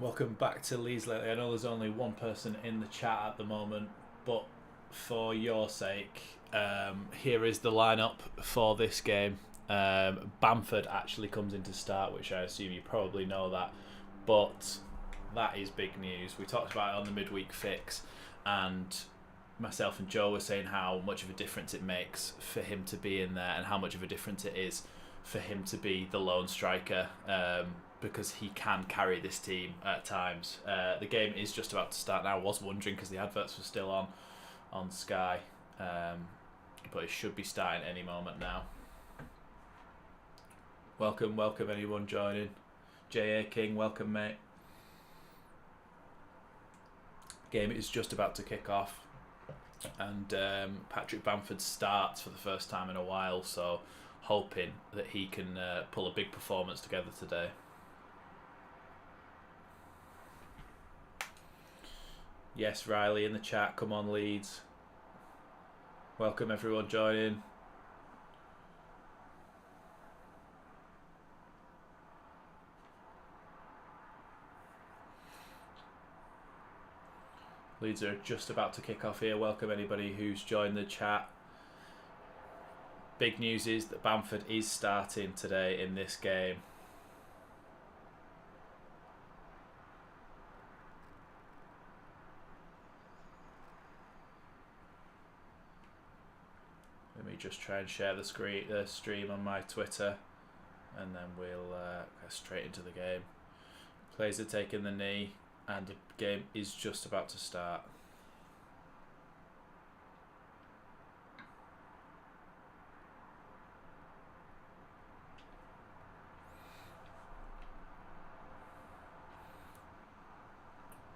Welcome back to Leeds Lately. I know there's only one person in the chat at the moment, but for your sake, here is the lineup for this game. Bamford actually comes into start, which I assume you probably know that, but that is big news. We talked about it on the midweek fix, and myself and Joe were saying how much of a difference it makes for him to be in there and how much of a difference it is for him to be the lone striker. Because he can carry this team at times. The game is just about to start now. I was wondering because the adverts were still on Sky, but it should be starting any moment now. Welcome anyone joining. J.A. King, welcome mate. Game is just about to kick off, and Patrick Bamford starts for the first time in a while, so hoping that he can pull a big performance together today. Yes, Riley in the chat. Come on, Leeds. Welcome everyone joining. Leeds are just about to kick off here. Welcome anybody who's joined the chat. Big news is that Bamford is starting today in this game. Let me just try and share the stream on my Twitter, and then we'll go straight into the game. Players are taking the knee, and the game is just about to start.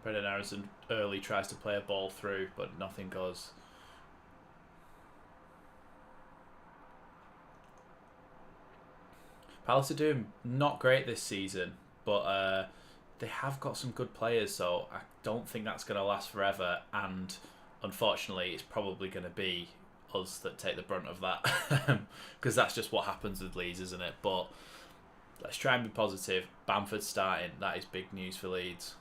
Brendan Harrison early tries to play a ball through, but nothing goes. Palace are doing not great this season, but they have got some good players, so I don't think that's going to last forever, and unfortunately it's probably going to be us that take the brunt of that, because that's just what happens with Leeds, isn't it? But let's try and be positive. Bamford starting, that is big news for Leeds.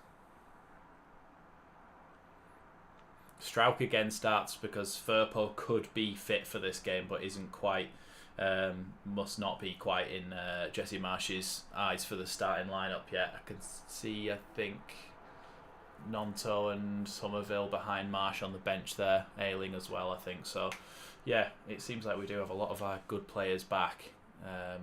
Strauch again starts because Firpo could be fit for this game but isn't quite. Must not be quite in Jesse Marsh's eyes for the starting lineup yet. I can see, I think, Nonto and Somerville behind Marsh on the bench there, Ayling as well, I think. So, yeah, it seems like we do have a lot of our good players back. A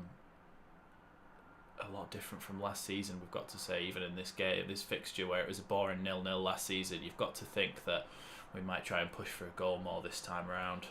lot different from last season, we've got to say, even in this game, this fixture where it was a boring 0-0 last season. You've got to think that we might try and push for a goal more this time around.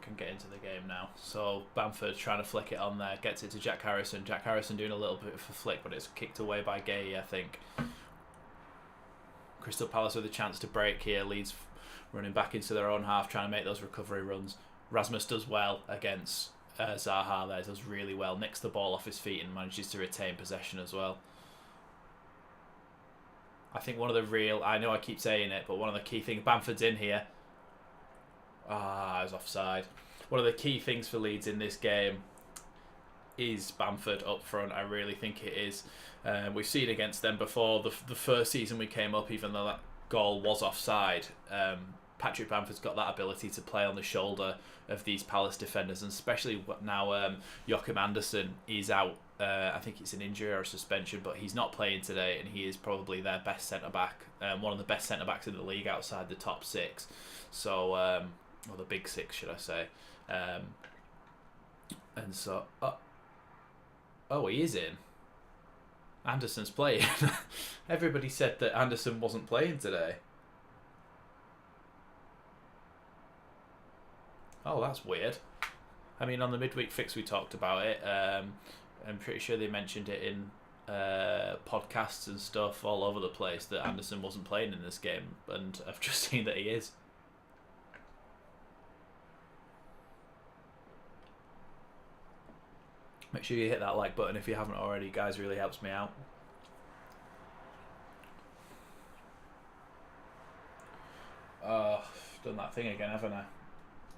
Can get into the game now. So Bamford trying to flick it on there, gets it to Jack Harrison. Jack Harrison doing a little bit of a flick, but it's kicked away by Gay, I think. Crystal Palace with a chance to break here. Leeds running back into their own half, trying to make those recovery runs. Rasmus does well against Zaha there, does really well. Nicks the ball off his feet and manages to retain possession as well. I think one of the real, I know I keep saying it, but one of the key things, Bamford's in here. I was offside. One of the key things for Leeds in this game is Bamford up front. I really think it is. We've seen against them before. The first season we came up, even though that goal was offside, Patrick Bamford's got that ability to play on the shoulder of these Palace defenders, and especially now Joachim Andersen is out. I think it's an injury or a suspension, but he's not playing today, and he is probably their best centre-back, one of the best centre-backs in the league outside the top six. So, or the big six, should I say. And so, oh, he is in. Anderson's playing. Everybody said that Anderson wasn't playing today. Oh, that's weird. I mean, on the midweek fix we talked about it. I'm pretty sure they mentioned it in podcasts and stuff all over the place that Anderson wasn't playing in this game, and I've just seen that he is. Make sure you hit that like button if you haven't already, guys. Really helps me out. Oh, I've done that thing again, haven't I?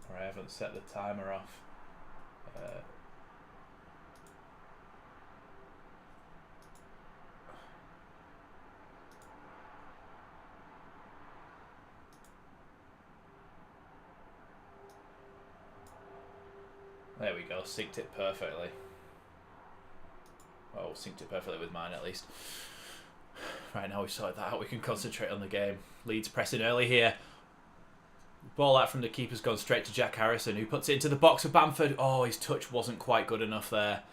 Or I haven't set the timer off. There we go, synced it perfectly. Well, synced it perfectly with mine at least. Right, now we've sorted that out, we can concentrate on the game. Leeds pressing early here. Ball out from the keeper's gone straight to Jack Harrison, who puts it into the box for Bamford. Oh, his touch wasn't quite good enough there.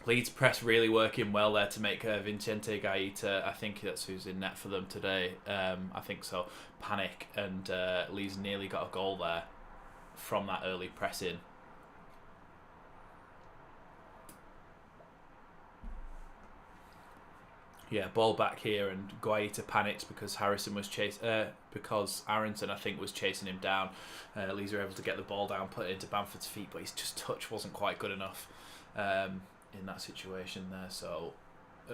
Leeds press really working well there to make Vicente Gaeta, I think that's who's in net for them today. I think so. Panic, and Leeds nearly got a goal there from that early press in. Yeah, ball back here, and Guaita panicked because Harrison was because Aronson, I think, was chasing him down. Leeds were able to get the ball down, put it into Bamford's feet, but his just touch wasn't quite good enough in that situation there. So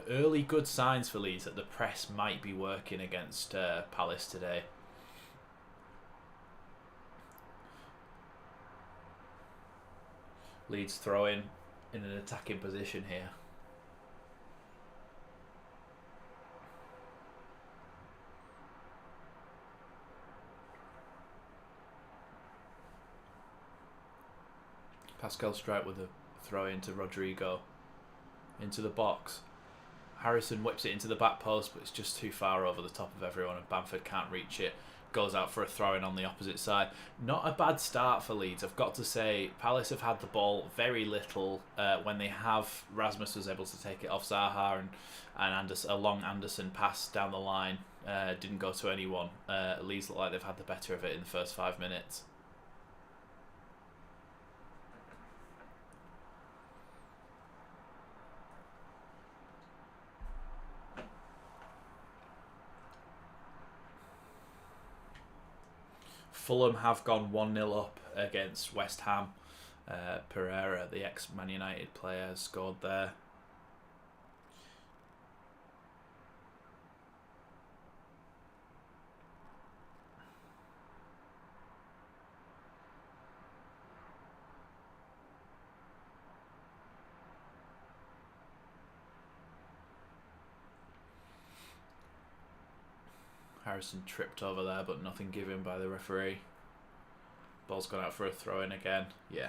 early good signs for Leeds that the press might be working against Palace today. Leeds throw in an attacking position here. Pascal Strike with a throw into Rodrigo. Into the box. Harrison whips it into the back post, but it's just too far over the top of everyone, and Bamford can't reach it. Goes out for a throw-in on the opposite side. Not a bad start for Leeds, I've got to say. Palace have had the ball very little. When they have, Rasmus was able to take it off Zaha, and a long Anderson pass down the line didn't go to anyone. Leeds look like they've had the better of it in the first 5 minutes. Fulham have gone 1-0 up against West Ham. Pereira, the ex-Man United player, has scored there. Harrison tripped over there, but nothing given by the referee. Ball's gone out for a throw-in again. Yeah.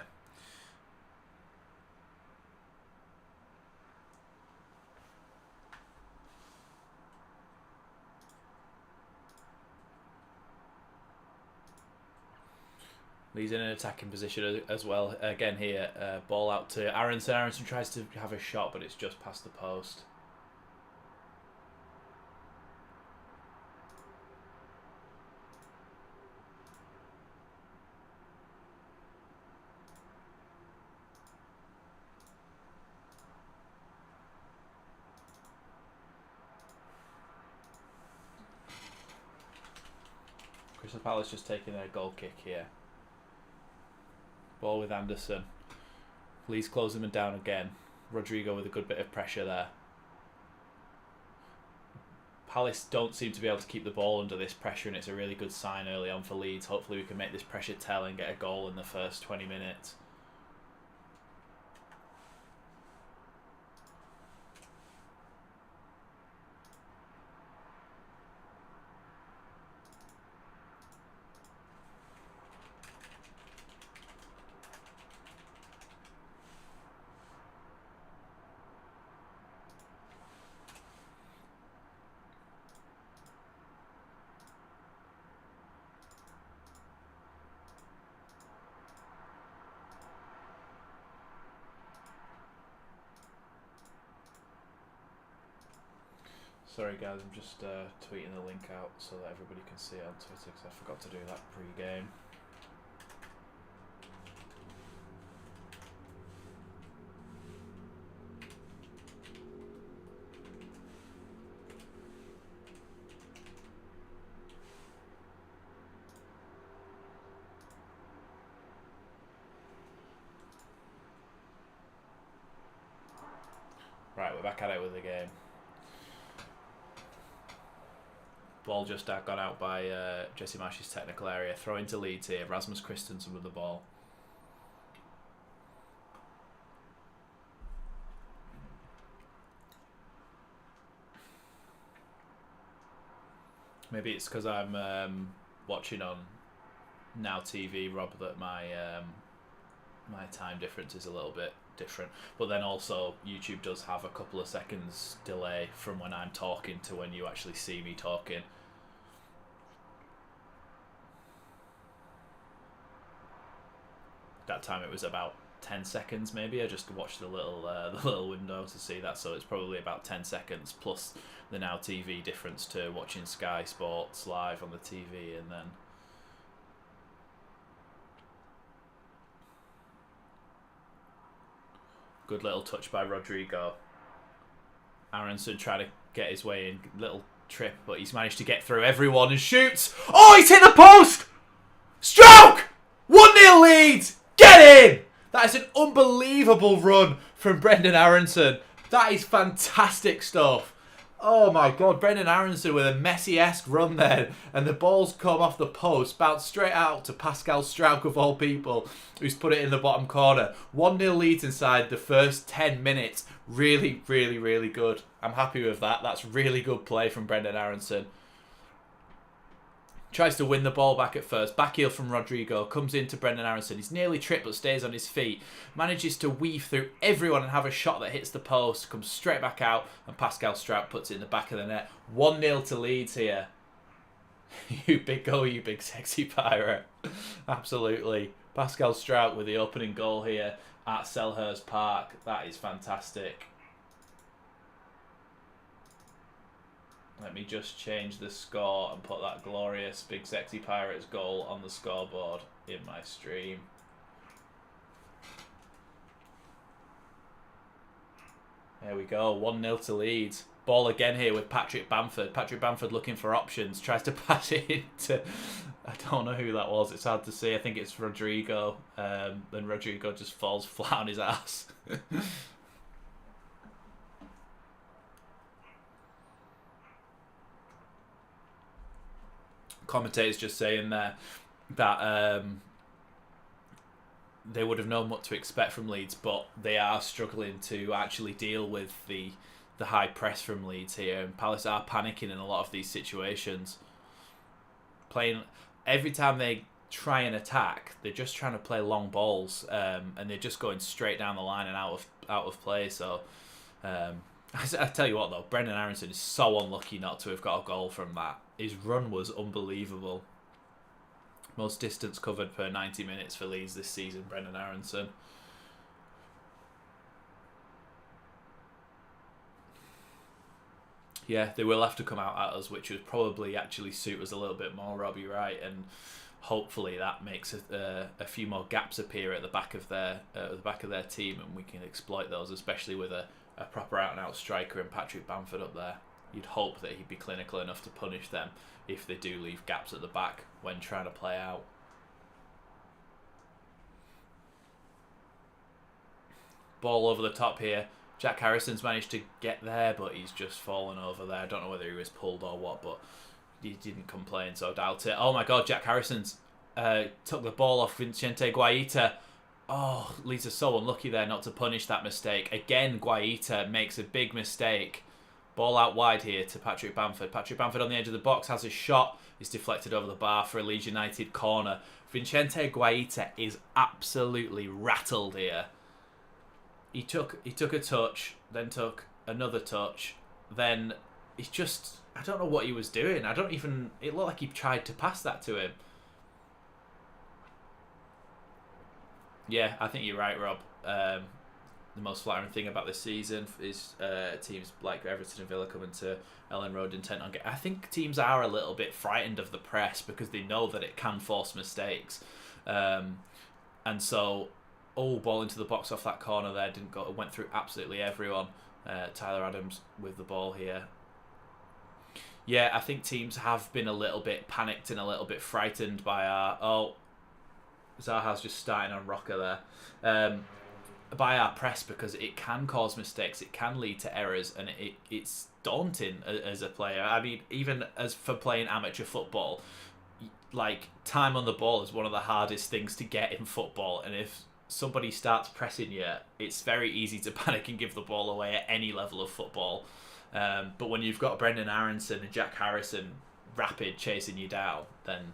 He's in an attacking position as well. Again here, ball out to Aronson. Aronson tries to have a shot, but it's just past the post. Crystal Palace just taking their goal kick here. Ball with Anderson. Leeds closing them down again. Rodrigo with a good bit of pressure there. Palace don't seem to be able to keep the ball under this pressure, and it's a really good sign early on for Leeds. Hopefully we can make this pressure tell and get a goal in the first 20 minutes. Sorry guys, I'm just tweeting the link out so that everybody can see it on Twitter, because I forgot to do that pre-game. Right, we're back at it with the game. Ball just gone out by Jesse Marsh's technical area. Throw into Leeds here. Rasmus Christensen with the ball. Maybe it's because I'm watching on Now TV, Rob, that my my time difference is a little bit different. But then also YouTube does have a couple of seconds delay from when I'm talking to when you actually see me talking. That time it was about 10 seconds maybe. I just watched the little window to see that, so it's probably about 10 seconds plus the Now TV difference to watching Sky Sports live on the TV. And then good little touch by Rodrigo. Aronson trying to get his way in, little trip, but he's managed to get through everyone and shoots. Oh, he's hit the post! Stroke! 1-0 Leeds! Get in! That is an unbelievable run from Brendan Aronson. That is fantastic stuff. Oh my God, Brendan Aronson with a Messi-esque run there, and the ball's come off the post, bounced straight out to Pascal Struijk of all people, who's put it in the bottom corner. 1-0 Leeds inside the first 10 minutes. Really, really, really good. I'm happy with that. That's really good play from Brendan Aronson. Tries to win the ball back at first. Back heel from Rodrigo. Comes into Brendan Aronson. He's nearly tripped but stays on his feet. Manages to weave through everyone and have a shot that hits the post. Comes straight back out. And Pascal Struijk puts it in the back of the net. 1-0 to Leeds here. You big goal, you big sexy pirate. Absolutely. Pascal Struijk with the opening goal here at Selhurst Park. That is fantastic. Let me just change the score and put that glorious Big Sexy Pirates goal on the scoreboard in my stream. There we go, 1-0 to Leeds. Ball again here with Patrick Bamford. Patrick Bamford looking for options. Tries to pass it into... I don't know who that was. It's hard to see. I think it's Rodrigo. Then Rodrigo just falls flat on his ass. Commentators just saying there that they would have known what to expect from Leeds, but they are struggling to actually deal with the high press from Leeds here, and Palace are panicking in a lot of these situations. Playing every time they try and attack, they're just trying to play long balls, and they're just going straight down the line and out of play. So I tell you what though, Brendan Aronson is so unlucky not to have got a goal from that. His run was unbelievable. Most distance covered per 90 minutes for Leeds this season, Brendan Aronson. Yeah, they will have to come out at us, which would probably actually suit us a little bit more, Rob, you're right, and hopefully that makes a few more gaps appear at the back of their team, and we can exploit those, especially with a proper out-and-out striker and Patrick Bamford up there. You'd hope that he'd be clinical enough to punish them if they do leave gaps at the back when trying to play out. Ball over the top here. Jack Harrison's managed to get there, but he's just fallen over there. I don't know whether he was pulled or what, but he didn't complain, so I doubt it. Oh my God, Jack Harrison's took the ball off Vicente Guaita. Oh, Leeds are so unlucky there not to punish that mistake. Again, Guaita makes a big mistake. Ball out wide here to Patrick Bamford. Patrick Bamford on the edge of the box has a shot. It's deflected over the bar for a Leeds United corner. Vicente Guaita is absolutely rattled here. He took a touch, then took another touch, then he's just... I don't know what he was doing. It looked like he tried to pass that to him. Yeah, I think you're right, Rob. The most flattering thing about this season is teams like Everton and Villa coming to Ellen Road intent on getting... I think teams are a little bit frightened of the press because they know that it can force mistakes. And so, ball into the box off that corner there. Didn't go. It went through absolutely everyone. Tyler Adams with the ball here. Yeah, I think teams have been a little bit panicked and a little bit frightened by our... Zaha's just starting on Rocker there. by our press, because it can cause mistakes, it can lead to errors, and it's daunting as a player. I mean, even as for playing amateur football, like, time on the ball is one of the hardest things to get in football, and if somebody starts pressing you, it's very easy to panic and give the ball away at any level of football. But when you've got Brendan Aronson and Jack Harrison rapid chasing you down, then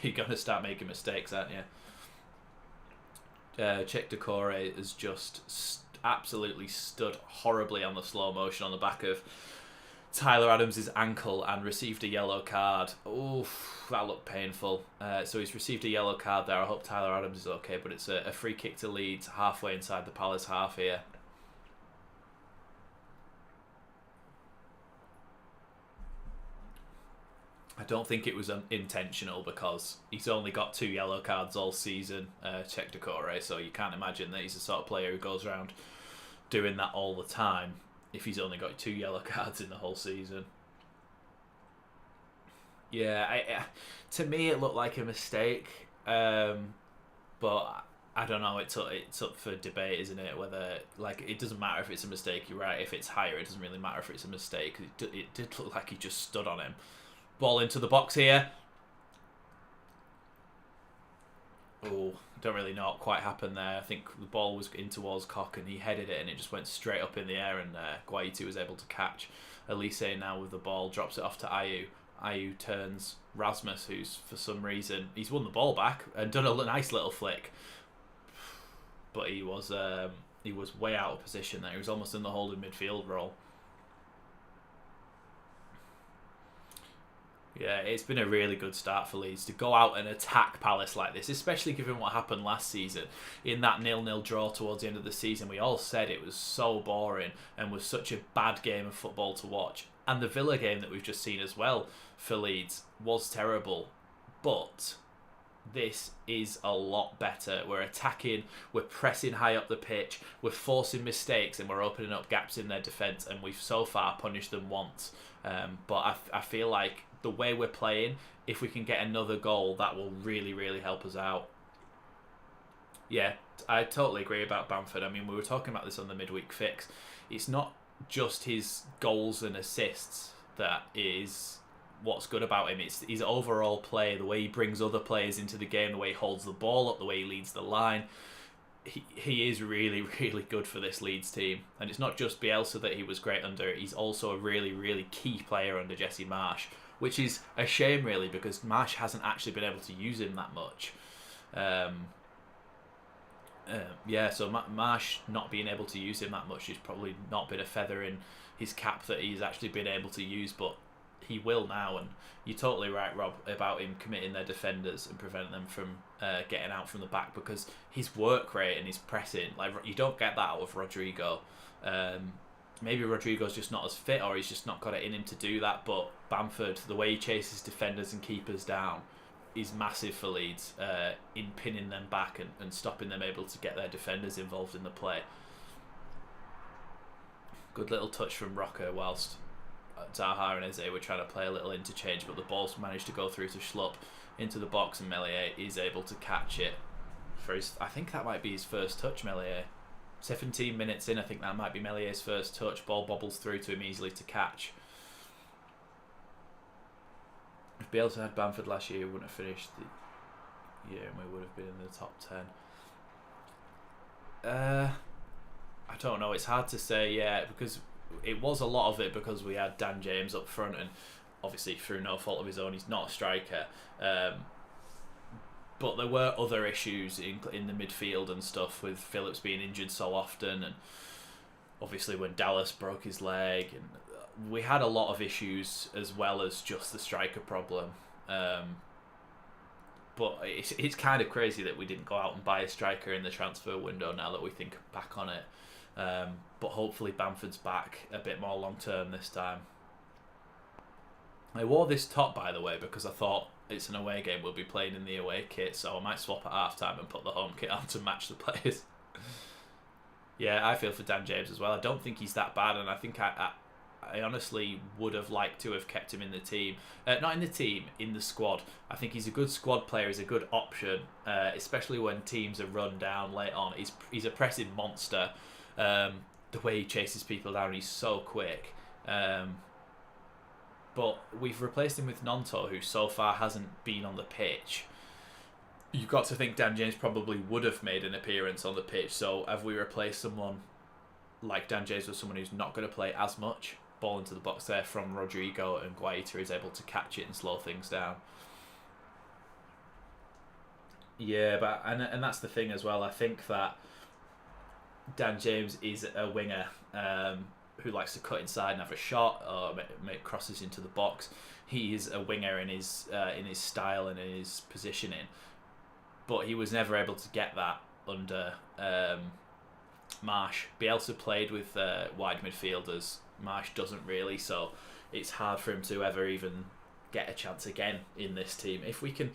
you're going to start making mistakes, aren't you? Czech Decore has just absolutely stood horribly on the slow motion on the back of Tyler Adams' ankle and received a yellow card. Oof, that looked painful. So he's received a yellow card there. I hope Tyler Adams is okay, but it's a free kick to Leeds halfway inside the Palace half here. I don't think it was intentional, because he's only got 2 yellow cards all season, Czech Decore, so you can't imagine that he's the sort of player who goes around doing that all the time if he's only got 2 yellow cards in the whole season. Yeah, to me it looked like a mistake, but I don't know. It's up for debate, isn't it? Whether, like, it doesn't matter if it's a mistake. You're right. If it's higher, it doesn't really matter if it's a mistake. It did look like he just stood on him. Ball into the box here. Oh, don't really know what quite happened there. I think the ball was in towards Koch and he headed it and it just went straight up in the air, and Guaiti was able to catch. Elise now with the ball drops it off to Ayew. Ayew turns Rasmus, who's for some reason he's won the ball back and done a nice little flick, but he was way out of position there. He was almost in the holding midfield role. Yeah, it's been a really good start for Leeds to go out and attack Palace like this, especially given what happened last season in that 0-0 draw towards the end of the season. We all said it was so boring and was such a bad game of football to watch. And the Villa game that we've just seen as well for Leeds was terrible. But this is a lot better. We're attacking, we're pressing high up the pitch, we're forcing mistakes, and we're opening up gaps in their defence, and we've so far punished them once. But I feel like the way we're playing, if we can get another goal, that will really, really help us out. Yeah, I totally agree about Bamford. I mean, we were talking about this on the midweek fix. It's not just his goals and assists that is what's good about him. It's his overall play, the way he brings other players into the game, the way he holds the ball up, the way he leads the line. He is really, really good for this Leeds team. And it's not just Bielsa that he was great under. He's also a really, really key player under Jesse Marsch, which is a shame, really, because Marsch hasn't actually been able to use him that much. So Marsch not being able to use him that much has probably not been a feather in his cap that he's actually been able to use, but he will now. And you're totally right, Rob, about him committing their defenders and preventing them from getting out from the back, because his work rate and his pressing, like, you don't get that out of Rodrigo. Maybe Rodrigo's just not as fit, or he's just not got it in him to do that, but Bamford, the way he chases defenders and keepers down, is massive for Leeds in pinning them back and stopping them able to get their defenders involved in the play. Good little touch from Rocker whilst Zaha and Eze were trying to play a little interchange, but the ball's managed to go through to Schlupp into the box, and Meslier is able to catch it. I think that might be his first touch, Meslier. 17 minutes in, I think that might be Mellier's first touch. Ball bobbles through to him easily to catch. If Bielsa had Bamford last year, we wouldn't have finished the year and we would have been in the top 10. I don't know, it's hard to say, because it was a lot of it because we had Dan James up front, and obviously through no fault of his own, he's not a striker. But there were other issues in the midfield and stuff, with Phillips being injured so often, and obviously when Dallas broke his leg, and we had a lot of issues as well as just the striker problem. But it's kind of crazy that we didn't go out and buy a striker in the transfer window now that we think back on it. But hopefully Bamford's back a bit more long term this time. I wore this top, by the way, because I thought it's an away game, we'll be playing in the away kit, so I might swap at half time and put the home kit on to match the players. Yeah, I feel for Dan James as well. I don't think he's that bad, and I think I honestly would have liked to have kept him in the team. Not in the team, in the squad. I think he's a good squad player. He's a good option, especially when teams are run down late on. He's a pressing monster. The way he chases people down, he's so quick. But we've replaced him with Nonto, who so far hasn't been on the pitch. You've got to think Dan James probably would have made an appearance on the pitch. So have we replaced someone like Dan James with someone who's not going to play as much? Ball into the box there from Rodrigo, and Guaita is able to catch it and slow things down. Yeah, but and that's the thing as well. I think that Dan James is a winger who likes to cut inside and have a shot or make crosses into the box. He is a winger in his style and in his positioning, but he was never able to get that under Marsh. Bielsa played with wide midfielders. Marsh doesn't really, so it's hard for him to ever even get a chance again in this team. If we can...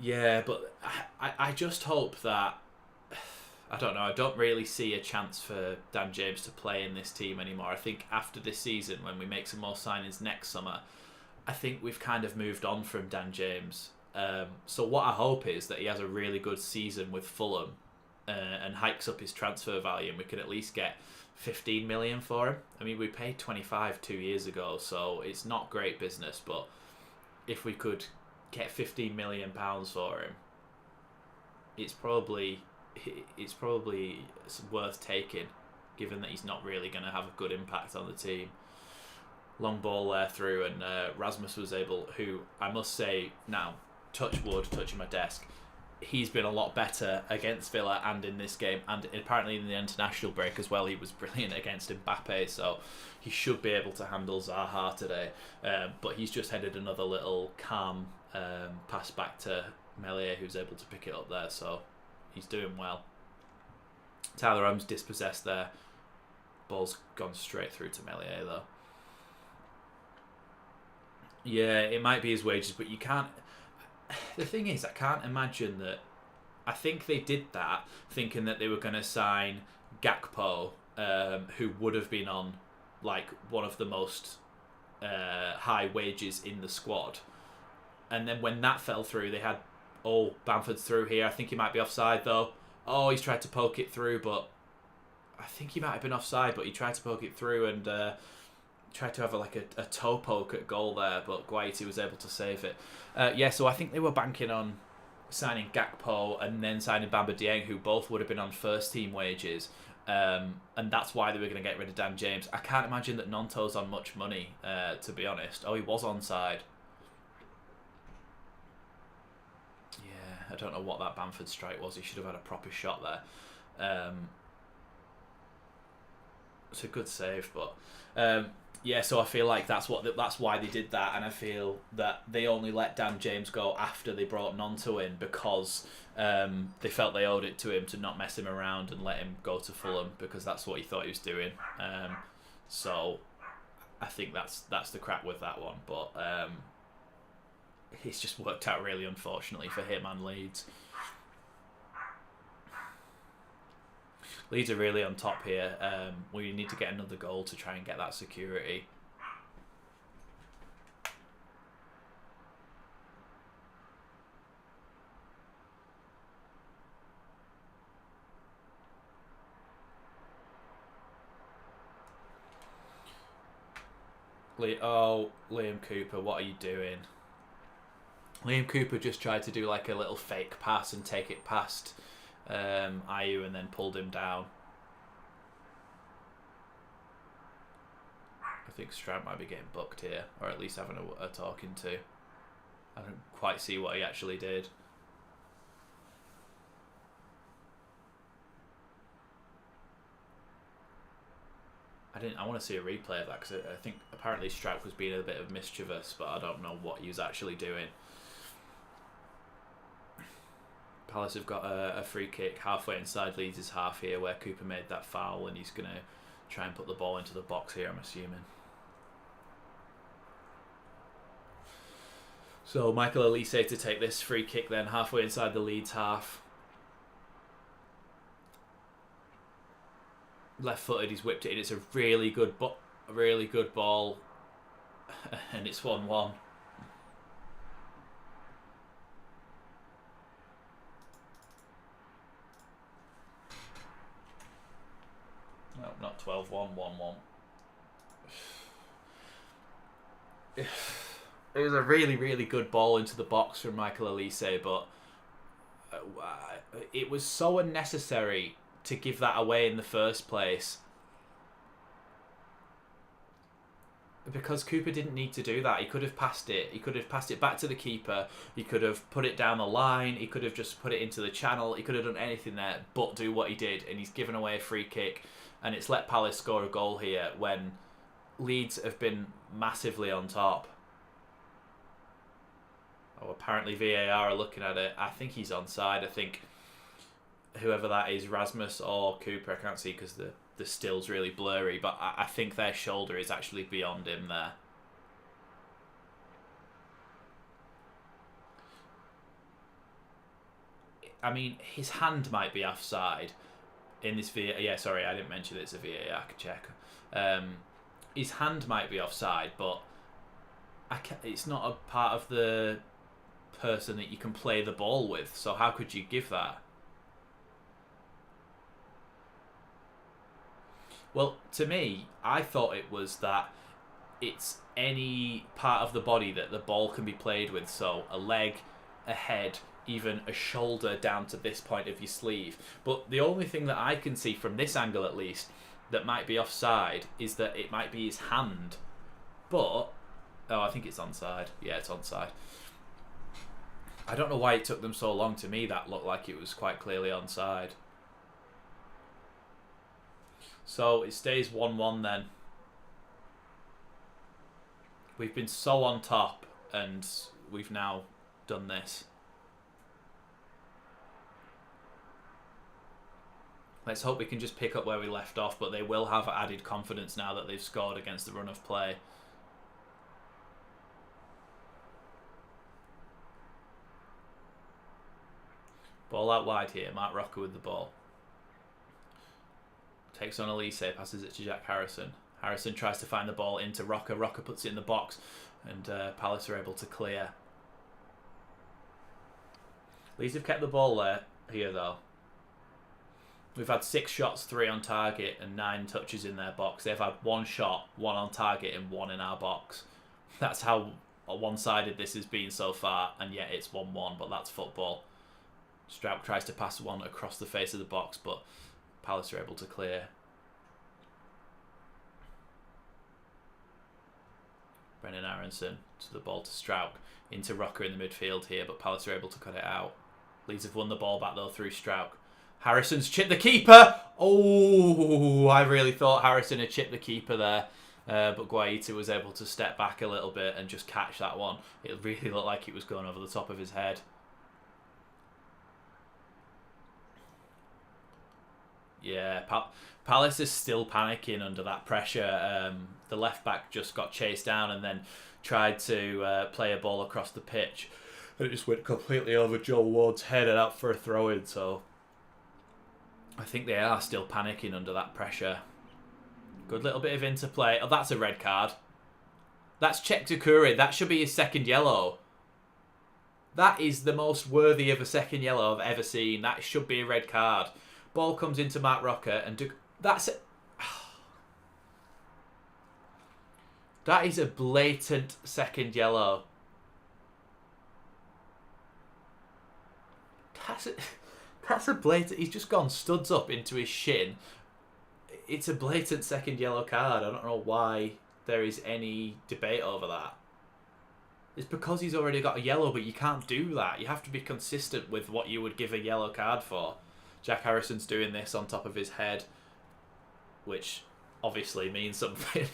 Yeah, but I just hope that... I don't know, I don't really see a chance for Dan James to play in this team anymore. I think after this season, when we make some more signings next summer, I think we've kind of moved on from Dan James. So what I hope is that he has a really good season with Fulham and hikes up his transfer value, and we can at least get 15 million for him. I mean, we paid 25 2 years ago, so it's not great business, but if we could get 15 million pounds for him, it's probably worth taking, given that he's not really going to have a good impact on the team. Long ball there through, and Rasmus was able, who I must say now, touch wood, touching my desk, he's been a lot better against Villa and in this game, and apparently in the international break as well. He was brilliant against Mbappe, so he should be able to handle Zaha today. But he's just headed another little calm pass back to Meslier, who's able to pick it up there, so he's doing well. Tyler Adams dispossessed there. Ball's gone straight through to Meslier though. Yeah, it might be his wages, but you can't... The thing is, I can't imagine that... I think they did that thinking that they were going to sign Gakpo, who would have been on like one of the most high wages in the squad. And then when that fell through, they had... Oh, Bamford's through here. I think he might be offside though. Oh, he's tried to poke it through, but... I think he might have been offside, but he tried to poke it through and... tried to have a toe poke at goal there, but Guaita was able to save it. Yeah, so I think they were banking on signing Gakpo and then signing Bamba Dieng, who both would have been on first team wages, and that's why they were going to get rid of Dan James. I can't imagine that Nonto's on much money, to be honest. Oh, he was onside. Yeah, I don't know what that Bamford strike was. He should have had a proper shot there. It's a good save, but... yeah, so I feel like that's why they did that, and I feel that they only let Dan James go after they brought Nonto in because they felt they owed it to him to not mess him around and let him go to Fulham, because that's what he thought he was doing. So I think that's the crack with that one, but it's just worked out really unfortunately for him and Leeds. Leeds are really on top here. We need to get another goal to try and get that security. Liam Cooper, what are you doing? Liam Cooper just tried to do like a little fake pass and take it past Ayew and then pulled him down. I think Stroud might be getting booked here, or at least having a talking to. I don't quite see what he actually did. I want to see a replay of that, because I think apparently Stroud was being a bit of mischievous, but I don't know what he was actually doing. Palace have got a free kick halfway inside Leeds' half here, where Cooper made that foul, and he's going to try and put the ball into the box here, I'm assuming. So Michael Elise to take this free kick then, halfway inside the Leeds half. Left-footed, he's whipped it in. It's a really good ball, and it's 1-1. No, not 12-1, 1-1. It was a really, really good ball into the box from Michael Elise, but it was so unnecessary to give that away in the first place. Because Cooper didn't need to do that. He could have passed it. He could have passed it back to the keeper. He could have put it down the line. He could have just put it into the channel. He could have done anything there but do what he did. And he's given away a free kick. And it's let Palace score a goal here when Leeds have been massively on top. Oh, apparently VAR are looking at it. I think he's onside. I think whoever that is, Rasmus or Cooper, I can't see because the still's really blurry, but I think their shoulder is actually beyond him there. I mean, his hand might be offside in this VAR. Yeah, sorry, I didn't mention it's a VAR check. His hand might be offside, but it's not a part of the person that you can play the ball with, so how could you give that? Well, to me, I thought it was that it's any part of the body that the ball can be played with. So a leg, a head, even a shoulder down to this point of your sleeve. But the only thing that I can see from this angle at least that might be offside is that it might be his hand. But, oh, I think it's onside. Yeah, it's onside. I don't know why it took them so long. To me, that looked like it was quite clearly onside. So it stays 1-1 then. We've been so on top and we've now done this. Let's hope we can just pick up where we left off, but they will have added confidence now that they've scored against the run of play. Ball out wide here. Mark Rocker with the ball. Takes on Elise, passes it to Jack Harrison. Harrison tries to find the ball into Rocker. Rocker puts it in the box, and Palace are able to clear. Leeds have kept the ball there here, though. We've had 6 shots, 3 on target, and 9 touches in their box. They've had 1 shot, 1 on target, and 1 in our box. That's how one-sided this has been so far, and yet it's 1-1, but that's football. Strouk tries to pass one across the face of the box, but Palace are able to clear. Brendan Aronson to the ball to Strouk. Into Rocker in the midfield here, but Palace are able to cut it out. Leeds have won the ball back though through Strouk. Harrison's chipped the keeper! Oh, I really thought Harrison had chipped the keeper there. But Guaita was able to step back a little bit and just catch that one. It really looked like it was going over the top of his head. Yeah, Palace is still panicking under that pressure. The left back just got chased down and then tried to play a ball across the pitch. And it just went completely over Joel Ward's head and out for a throw-in. So I think they are still panicking under that pressure. Good little bit of interplay. Oh, that's a red card. That's Czech Takuri. That should be his second yellow. That is the most worthy of a second yellow I've ever seen. That should be a red card. Ball comes into Mark Rocker and that's it. That is a blatant second yellow. That's a blatant. He's just gone studs up into his shin. It's a blatant second yellow card. I don't know why there is any debate over that. It's because he's already got a yellow, but you can't do that. You have to be consistent with what you would give a yellow card for. Jack Harrison's doing this on top of his head, which obviously means something.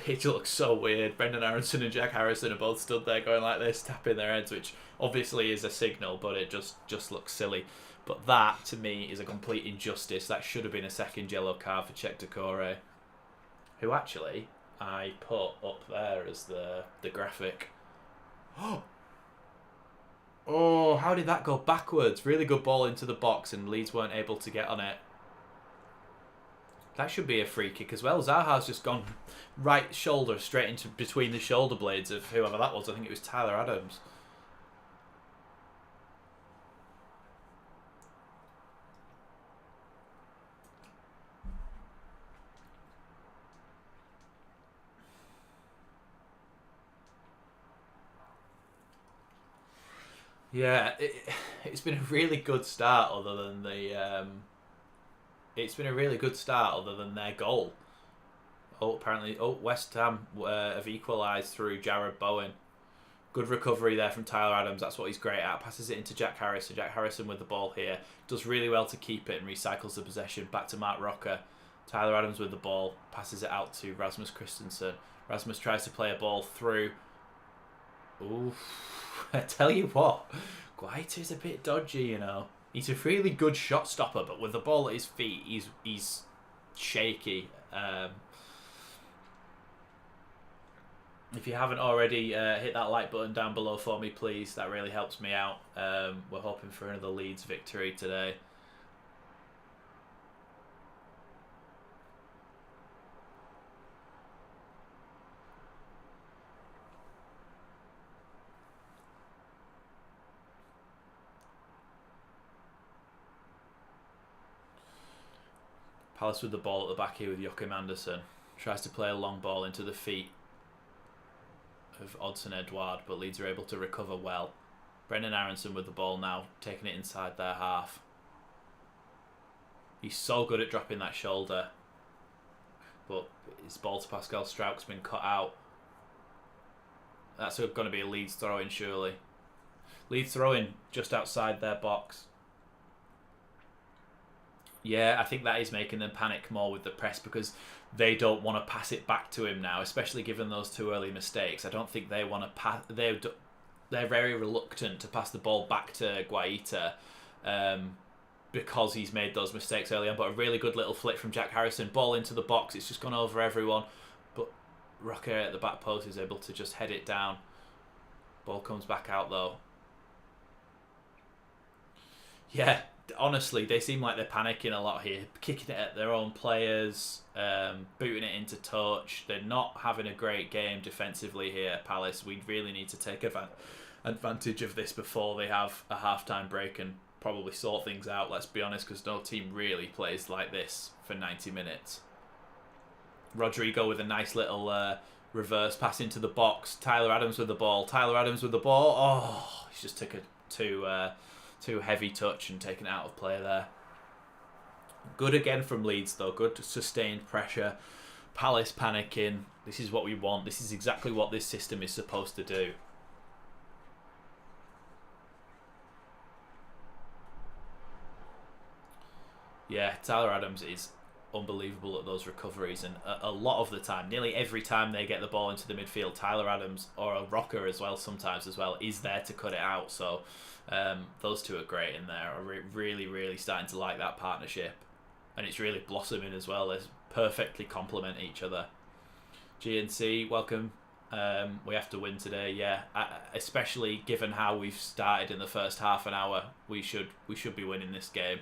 It looks so weird. Brendan Aronson and Jack Harrison are both stood there going like this, tapping their heads, which obviously is a signal, but it just looks silly. But that, to me, is a complete injustice. That should have been a second yellow card for Czech Takuri, who actually I put up there as the graphic. Oh, how did that go backwards? Really good ball into the box, and Leeds weren't able to get on it. That should be a free kick as well. Zaha's just gone right shoulder straight into between the shoulder blades of whoever that was. I think it was Tyler Adams. Yeah, it's been a really good start. Other than it's been a really good start. Other than their goal. Oh, apparently, West Ham have equalised through Jared Bowen. Good recovery there from Tyler Adams. That's what he's great at. Passes it into Jack Harrison. Jack Harrison with the ball here. Does really well to keep it and recycles the possession. Back to Mark Rocker. Tyler Adams with the ball. Passes it out to Rasmus Christensen. Rasmus tries to play a ball through. Ooh, I tell you what, Guaita's a bit dodgy, you know. He's a really good shot stopper, but with the ball at his feet, he's shaky. If you haven't already, hit that like button down below for me, please. That really helps me out. We're hoping for another Leeds victory today. Palace with the ball at the back here with Joachim Andersen. Tries to play a long ball into the feet of Odsonne Edouard, but Leeds are able to recover well. Brendan Aronson with the ball now, taking it inside their half. He's so good at dropping that shoulder, but his ball to Pascal Struijk's been cut out. That's going to be a Leeds throw-in, surely. Leeds throw-in just outside their box. Yeah, I think that is making them panic more with the press because they don't want to pass it back to him now, especially given those two early mistakes. I don't think they want to pass. They're very reluctant to pass the ball back to Guaita because he's made those mistakes early on. But a really good little flick from Jack Harrison. Ball into the box. It's just gone over everyone. But Rocker at the back post is able to just head it down. Ball comes back out though. Yeah. Honestly, they seem like they're panicking a lot here, kicking it at their own players, booting it into touch. They're not having a great game defensively here, Palace. We really need to take advantage of this before they have a half-time break and probably sort things out, let's be honest, because no team really plays like this for 90 minutes. Rodrigo with a nice little reverse pass into the box. Tyler Adams with the ball. Oh, he's just took a too heavy touch and taken it out of play there. Good again from Leeds though. Good sustained pressure. Palace panicking. This is what we want. This is exactly what this system is supposed to do. Yeah, Tyler Adams is unbelievable at those recoveries, and a lot of the time, nearly every time they get the ball into the midfield, Tyler Adams, or a Rocker as well sometimes as well, is there to cut it out. So those two are great in there. I'm really starting to like that partnership, and it's really blossoming as well. They perfectly complement each other. GNC, welcome. We have to win today, yeah. Especially given how we've started in the first half an hour, we should be winning this game.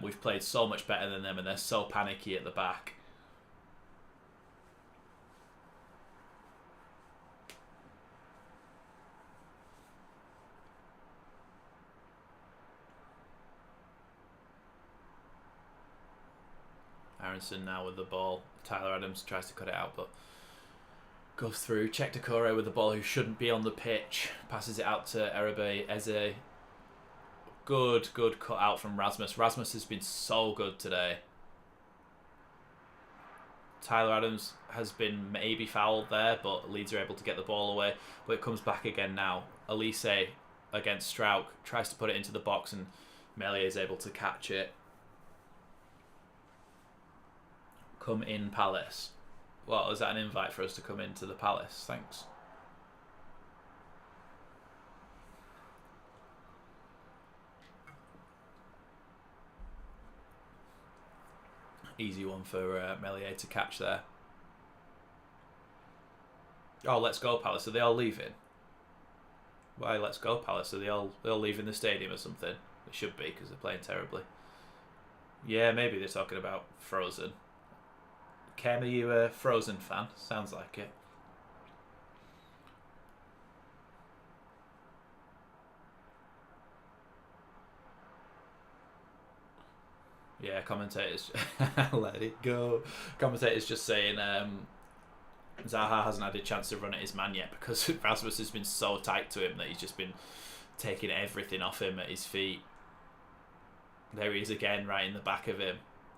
We've played so much better than them, and they're so panicky at the back. Aronson now with the ball. Tyler Adams tries to cut it out, but goes through. Check Decore with the ball, who shouldn't be on the pitch. Passes it out to Erebe Eze. Good cut out from Rasmus. Rasmus has been so good today. Tyler Adams has been maybe fouled there, but Leeds are able to get the ball away. But it comes back again now. Elise against Struijk tries to put it into the box, and Meslier is able to catch it. Come in, Palace. Well, is that an invite for us to come into the Palace? Thanks. Easy one for Meslier to catch there. Oh, let's go, Palace. Are they all leaving? Why, let's go, Palace. Are they all leaving the stadium or something? They should be, because they're playing terribly. Yeah, maybe they're talking about Frozen. Ken, are you a Frozen fan? Sounds like it. Yeah, commentators. Let it go. Commentators just saying Zaha hasn't had a chance to run at his man yet because Rasmus has been so tight to him that he's just been taking everything off him at his feet. There he is again, right in the back of him.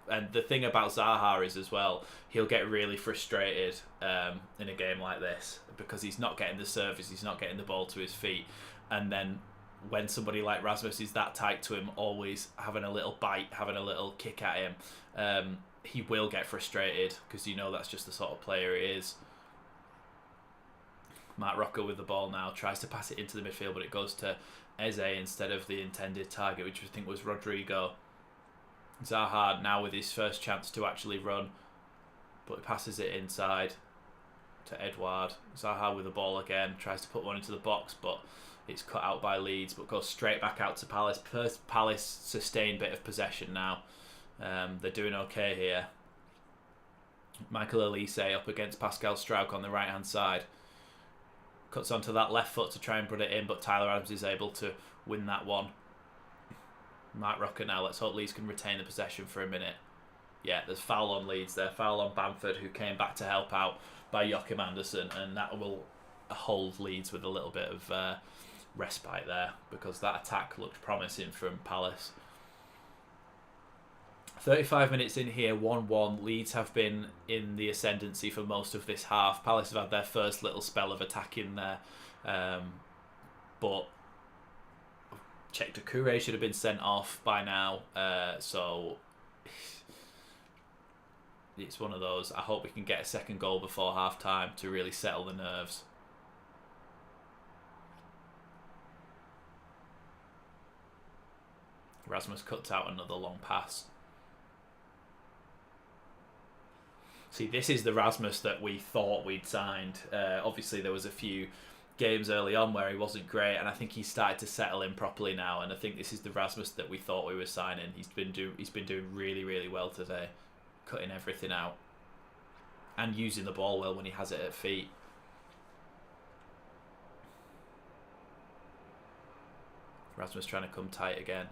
And the thing about Zaha is as well, he'll get really frustrated in a game like this because he's not getting the service, he's not getting the ball to his feet. And then when somebody like Rasmus is that tight to him, always having a little bite, having a little kick at him, he will get frustrated because you know that's just the sort of player he is. Mark Rocker with the ball now, tries to pass it into the midfield, but it goes to Eze instead of the intended target, which I think was Rodrigo. Zaha now with his first chance to actually run, but he passes it inside to Edouard. Zaha with the ball again, tries to put one into the box, but it's cut out by Leeds, but goes straight back out to Palace. First Palace sustained bit of possession now. They're doing okay here. Michael Elise up against Pascal Struijk on the right hand side. Cuts onto that left foot to try and put it in, but Tyler Adams is able to win that one. Mark Rocker now. Let's hope Leeds can retain the possession for a minute. Yeah, there's foul on Leeds there. Foul on Bamford, who came back to help out by Joachim Andersen, and that will hold Leeds with a little bit of respite there because that attack looked promising from Palace. 35 minutes in here, 1-1. Leeds have been in the ascendancy for most of this half. Palace have had their first little spell of attacking there. But Cheick Doucouré should have been sent off by now. So it's one of those. I hope we can get a second goal before half-time to really settle the nerves. Rasmus cuts out another long pass. See, this is the Rasmus that we thought we'd signed. Obviously, there was a few games early on where he wasn't great, and I think he's started to settle in properly now. And I think this is the Rasmus that we thought we were signing. He's been doing really, really well today, cutting everything out and using the ball well when he has it at feet. Rasmus trying to come tight again,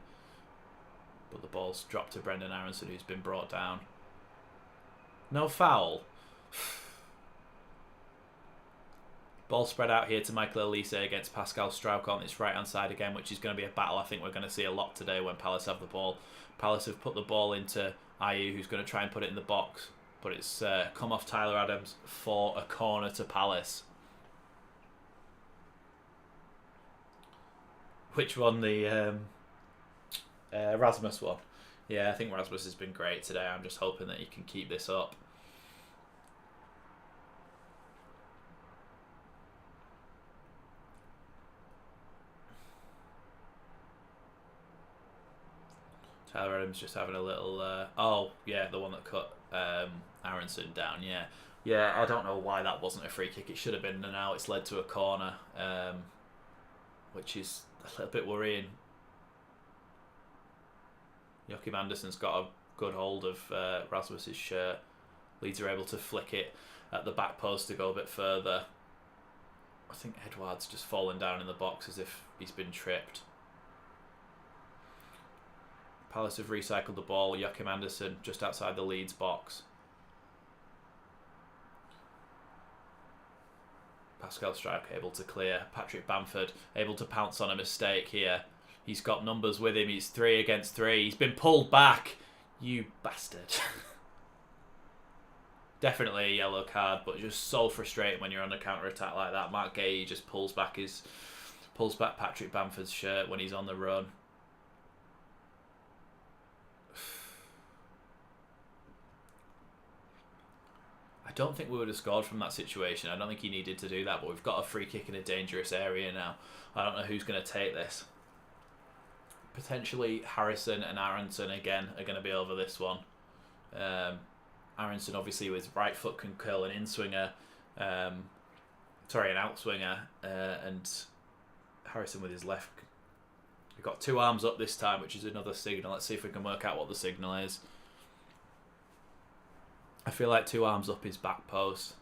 but the ball's dropped to Brendan Aronson, who's been brought down. No foul. Ball spread out here to Michael Elise against Pascal Struijk on its right hand side again, which is going to be a battle I think we're going to see a lot today when Palace have the ball. Palace have put the ball into Ayew, who's going to try and put it in the box, but it's come off Tyler Adams for a corner to Palace. Which one? The Rasmus one. Yeah, I think Rasmus has been great today. I'm just hoping that he can keep this up. Tyler Adams just having a little... oh, yeah, the one that cut Aronson down, yeah. Yeah, I don't know why that wasn't a free kick. It should have been, and now it's led to a corner, which is a little bit worrying. Joachim Andersen's got a good hold of Rasmus's shirt. Leeds are able to flick it at the back post to go a bit further. I think Edouard's just fallen down in the box as if he's been tripped. Palace have recycled the ball. Joachim Andersen just outside the Leeds box. Pascal Struijk able to clear. Patrick Bamford able to pounce on a mistake here. He's got numbers with him. He's 3 against 3. He's been pulled back. You bastard. Definitely a yellow card, but just so frustrating when you're on a counter-attack like that. Mark Gay just pulls back Patrick Bamford's shirt when he's on the run. I don't think we would have scored from that situation. I don't think he needed to do that, but we've got a free kick in a dangerous area now. I don't know who's going to take this. Potentially Harrison and Aronson again are going to be over this one. Aronson obviously with right foot can curl an in-swinger. An outswinger. And Harrison with his left. We've got two arms up this time, which is another signal. Let's see if we can work out what the signal is. I feel like two arms up is back post.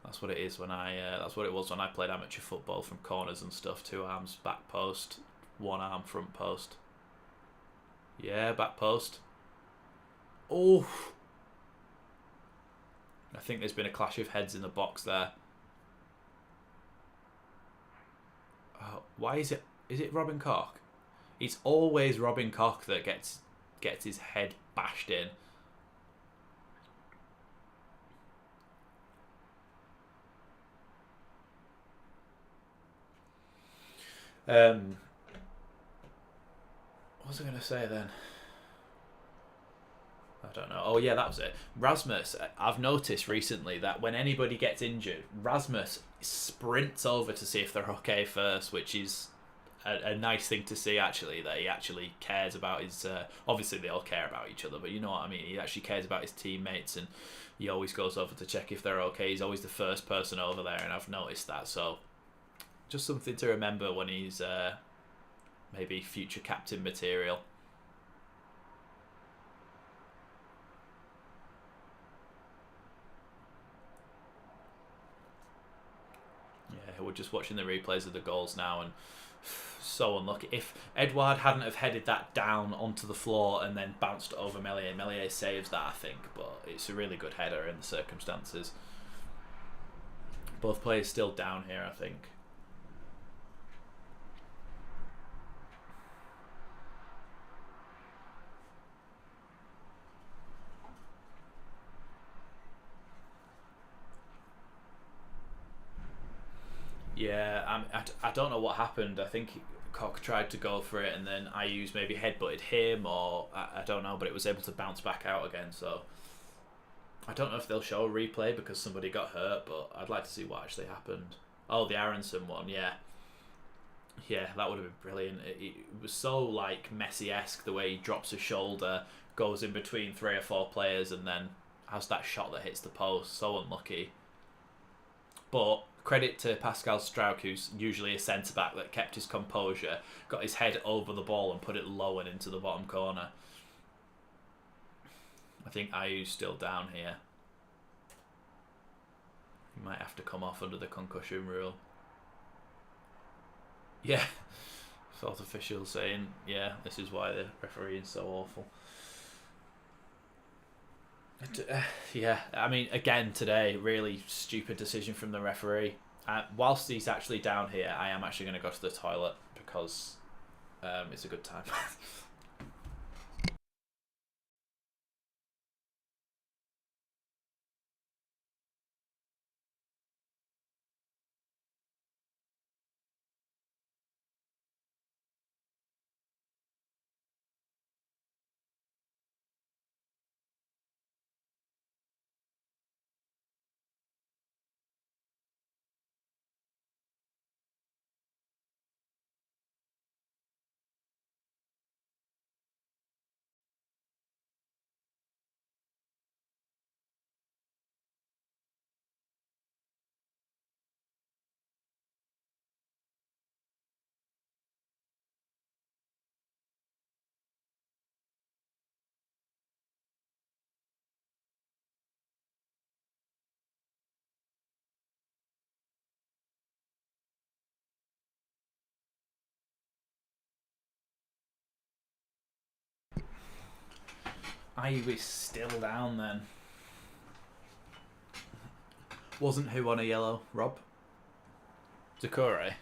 That's what it is when that's what it was when I played amateur football from corners and stuff. Two arms back post, one arm front post. Yeah, back post. Oh, I think there's been a clash of heads in the box there. Why is it? Is it Robin Koch? It's always Robin Koch that gets his head bashed in. What was I going to say then? I don't know. Oh yeah, that was it. Rasmus, I've noticed recently that when anybody gets injured, Rasmus sprints over to see if they're okay first, which is a nice thing to see, actually, that he actually cares about his... obviously, they all care about each other, but you know what I mean? He actually cares about his teammates, and he always goes over to check if they're okay. He's always the first person over there, and I've noticed that. So, just something to remember when he's maybe future captain material. Yeah, we're just watching the replays of the goals now, and so unlucky. If Edouard hadn't have headed that down onto the floor and then bounced over Meslier saves that, I think, but it's a really good header in the circumstances. Both players still down here, I think. Yeah, I don't know what happened. I think Koch tried to go for it, and then Ayus maybe headbutted him, or I don't know, but it was able to bounce back out again. So I don't know if they'll show a replay because somebody got hurt, but I'd like to see what actually happened. Oh, the Aronson one, yeah. Yeah, that would have been brilliant. It was so like Messi-esque, the way he drops his shoulder, goes in between 3 or 4 players, and then has that shot that hits the post. So unlucky. But credit to Pascal Struijk, who's usually a centre-back, that kept his composure, got his head over the ball and put it low and into the bottom corner. I think Ayu's still down here. He might have to come off under the concussion rule. Yeah. 4th official saying, yeah, this is why the referee is so awful. Yeah, I mean, again today, really stupid decision from the referee. Whilst he's actually down here, I am actually going to go to the toilet because it's a good time. Ayu is still down then. Wasn't who on a yellow, Rob? Zakure.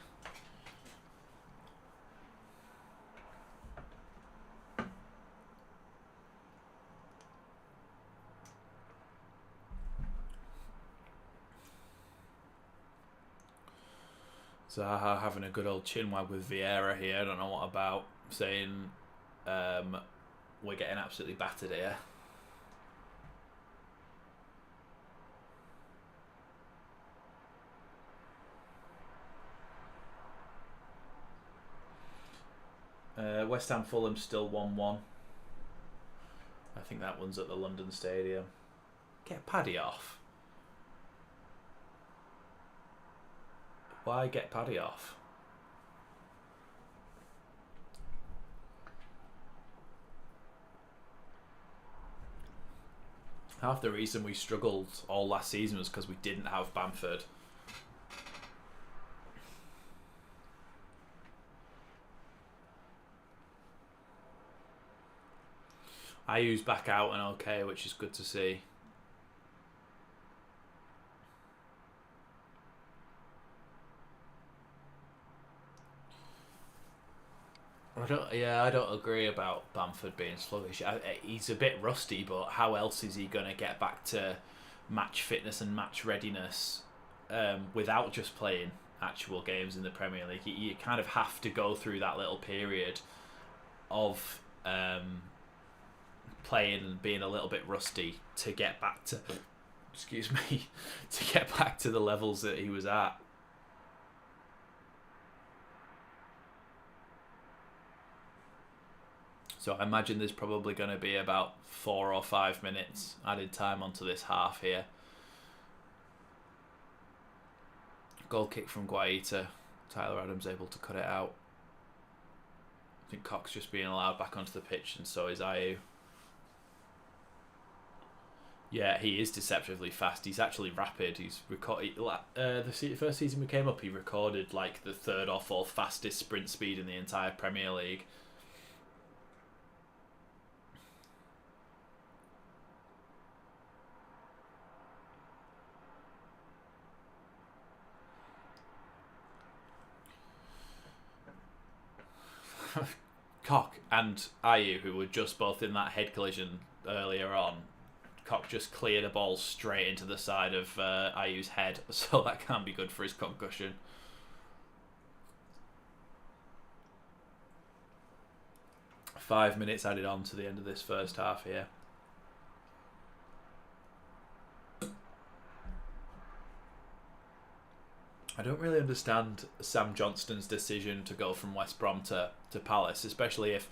Zaha having a good old chinwag with Vieira here. I don't know what about, saying we're getting absolutely battered here. West Ham Fulham still 1-1. I think that one's at the London Stadium. Get Paddy off. Why get Paddy off? Half the reason we struggled all last season was because we didn't have Bamford. Ayew's back out and okay, which is good to see. I don't agree about Bamford being sluggish. He's a bit rusty, but how else is he going to get back to match fitness and match readiness without just playing actual games in the Premier League? You kind of have to go through that little period of playing and being a little bit rusty to get back to, to get back to the levels that he was at. So I imagine there's probably going to be about 4 or 5 minutes added time onto this half here. Goal kick from Guaita. Tyler Adams able to cut it out. I think Cox just being allowed back onto the pitch, and so is Ayew. Yeah, he is deceptively fast. He's actually rapid. He's recorded. The first season we came up, he recorded like the 3rd or 4th fastest sprint speed in the entire Premier League. Cock and Ayew, who were just both in that head collision earlier on, Cock just cleared a ball straight into the side of Ayew's head, so that can't be good for his concussion. Five minutes added on to the end of this first half here. I don't really understand Sam Johnston's decision to go from West Brom to Palace, especially if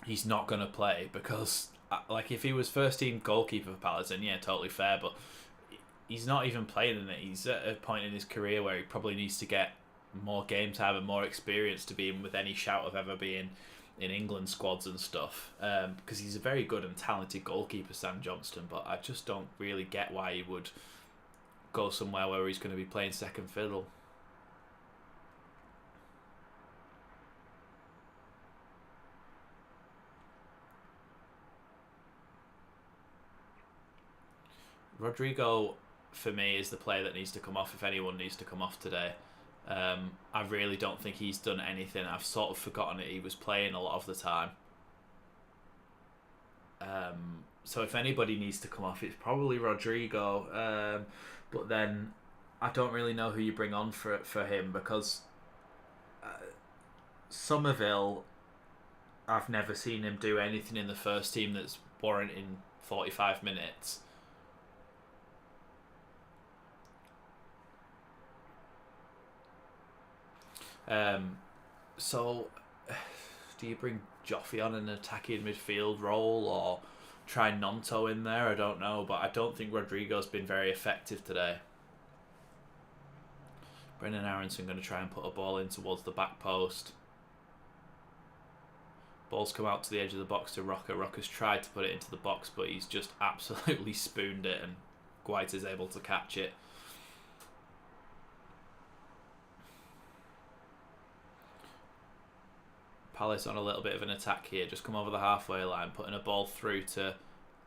he's not going to play, because like if he was first team goalkeeper for Palace, then yeah, totally fair, but he's not even playing in it. He's at a point in his career where he probably needs to get more game time and more experience to be in with any shout of ever being in England squads and stuff, because he's a very good and talented goalkeeper, Sam Johnston, but I just don't really get why he would go somewhere where he's going to be playing second fiddle. Rodrigo, for me, is the player that needs to come off if anyone needs to come off today. I really don't think he's done anything. I've sort of forgotten that he was playing a lot of the time. So if anybody needs to come off, it's probably Rodrigo. But then I don't really know who you bring on for him, because Somerville, I've never seen him do anything in the first team that's warranting 45 minutes. So do you bring Joffrey on an attacking midfield role or try Nonto in there? I don't know, but I don't think Rodrigo's been very effective today. Brendan Aronson going to try and put a ball in towards the back post. Ball's come out to the edge of the box to Rocker. Rocker's tried to put it into the box, but he's just absolutely spooned it, and Guaita is able to catch it. Palace on a little bit of an attack here, just come over the halfway line, putting a ball through to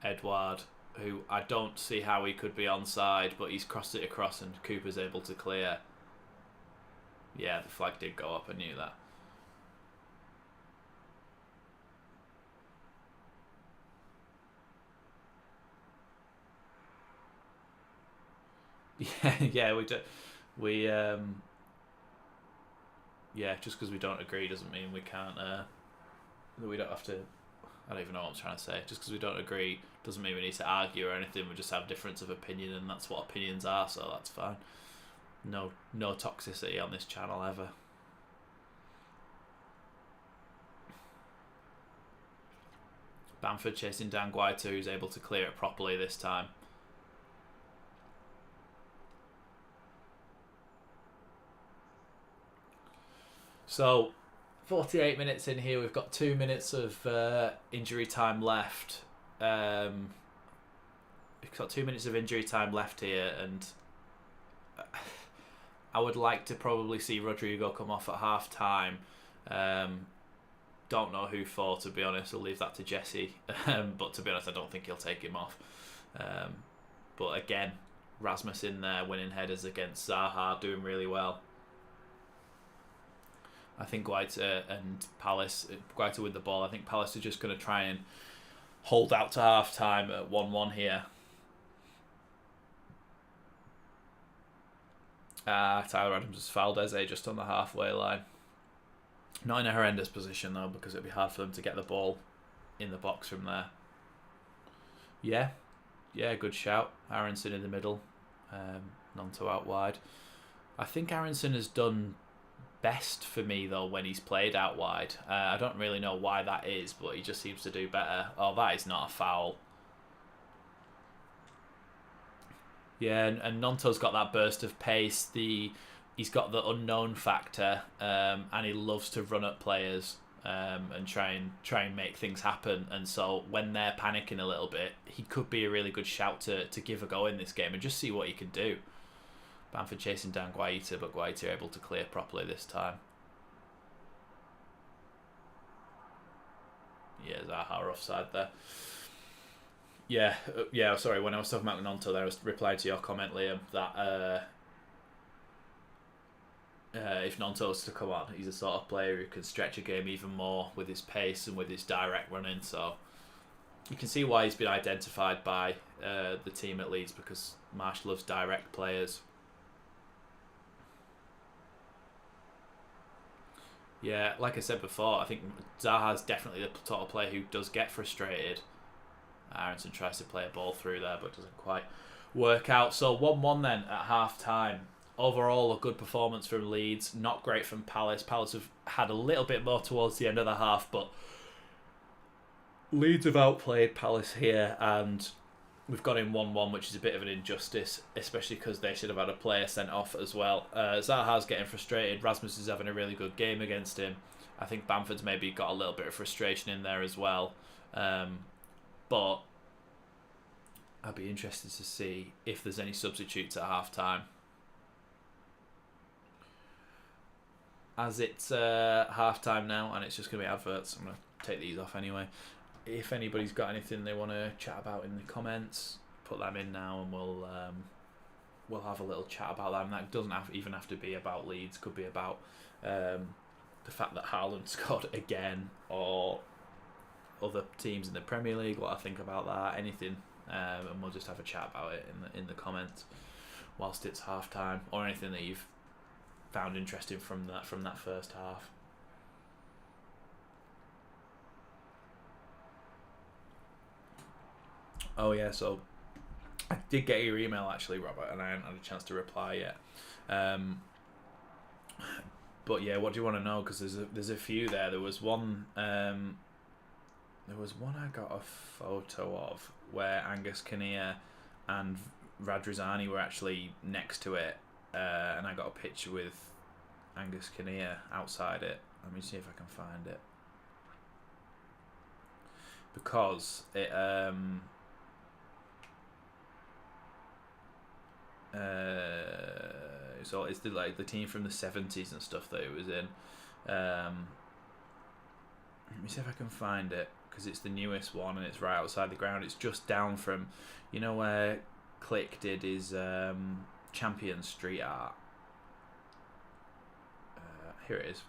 Edouard, who I don't see how he could be onside, but he's crossed it across and Cooper's able to clear. Yeah, the flag did go up, I knew that. Yeah, yeah, just because we don't agree doesn't mean we can't. We don't have to. I don't even know what I'm trying to say. Just because we don't agree doesn't mean we need to argue or anything. We just have difference of opinion, and that's what opinions are. So that's fine. No toxicity on this channel ever. Bamford chasing down Guaita, who's able to clear it properly this time. So, 48 minutes in here, we've got 2 minutes of injury time left. He's got 2 minutes of injury time left here, and I would like to probably see Rodrigo come off at half time. Don't know who for, to be honest. I'll leave that to Jesse. But to be honest, I don't think he'll take him off. But again, Rasmus in there winning headers against Zaha, doing really well. I think Guaita and Palace, Guaita with the ball, I think Palace are just going to try and hold out to half time at 1-1 here. Tyler Adams has fouled Eze just on the halfway line. Not in a horrendous position though, because it'd be hard for them to get the ball in the box from there. Yeah, good shout. Aronson in the middle, Nonto out wide. I think Aronson has done best for me though when he's played out wide. I don't really know why that is, but he just seems to do better. Oh, that is not a foul. Yeah, and Nonto's got that burst of pace. He's got the unknown factor, and he loves to run at players and try and make things happen. And so when they're panicking a little bit, he could be a really good shout to give a go in this game and just see what he can do. Bamford chasing down Guaita, but Guaita able to clear properly this time. Yeah, Zaha offside there. Yeah. Sorry, when I was talking about Nonto there, I was replying to your comment, Liam, that if Nonto's to come on, he's a sort of player who can stretch a game even more with his pace and with his direct running. So you can see why he's been identified by the team at Leeds, because Marsh loves direct players. Yeah, like I said before, I think Zaha's definitely the sort of player who does get frustrated. Aronson tries to play a ball through there, but doesn't quite work out. So 1-1 then at half-time. Overall, a good performance from Leeds. Not great from Palace. Palace have had a little bit more towards the end of the half, but Leeds have outplayed Palace here, and we've got in 1-1, which is a bit of an injustice, especially because they should have had a player sent off as well. Zaha's getting frustrated. Rasmus is having a really good game against him. I think Bamford's maybe got a little bit of frustration in there as well. But I'd be interested to see if there's any substitutes at half-time. As it's half-time now, and it's just going to be adverts, I'm going to take these off anyway. If anybody's got anything they want to chat about in the comments, put them in now, and we'll have a little chat about that. And that doesn't even have to be about Leeds. Could be about the fact that Haaland scored again, or other teams in the Premier League, what I think about that, anything, and we'll just have a chat about it in the comments whilst it's half time, or anything that you've found interesting from that first half. Oh yeah, so I did get your email actually, Robert, and I haven't had a chance to reply yet. But yeah, what do you want to know? Because there's a few there. There was one I got a photo of where Angus Kinnear and Radrizzani were actually next to it, and I got a picture with Angus Kinnear outside it. Let me see if I can find it, because it so it's the team from the 70s and stuff that it was in. Let me see if I can find it, because it's the newest one and it's right outside the ground. It's just down from, where Click did his Champion Street art. Here it is.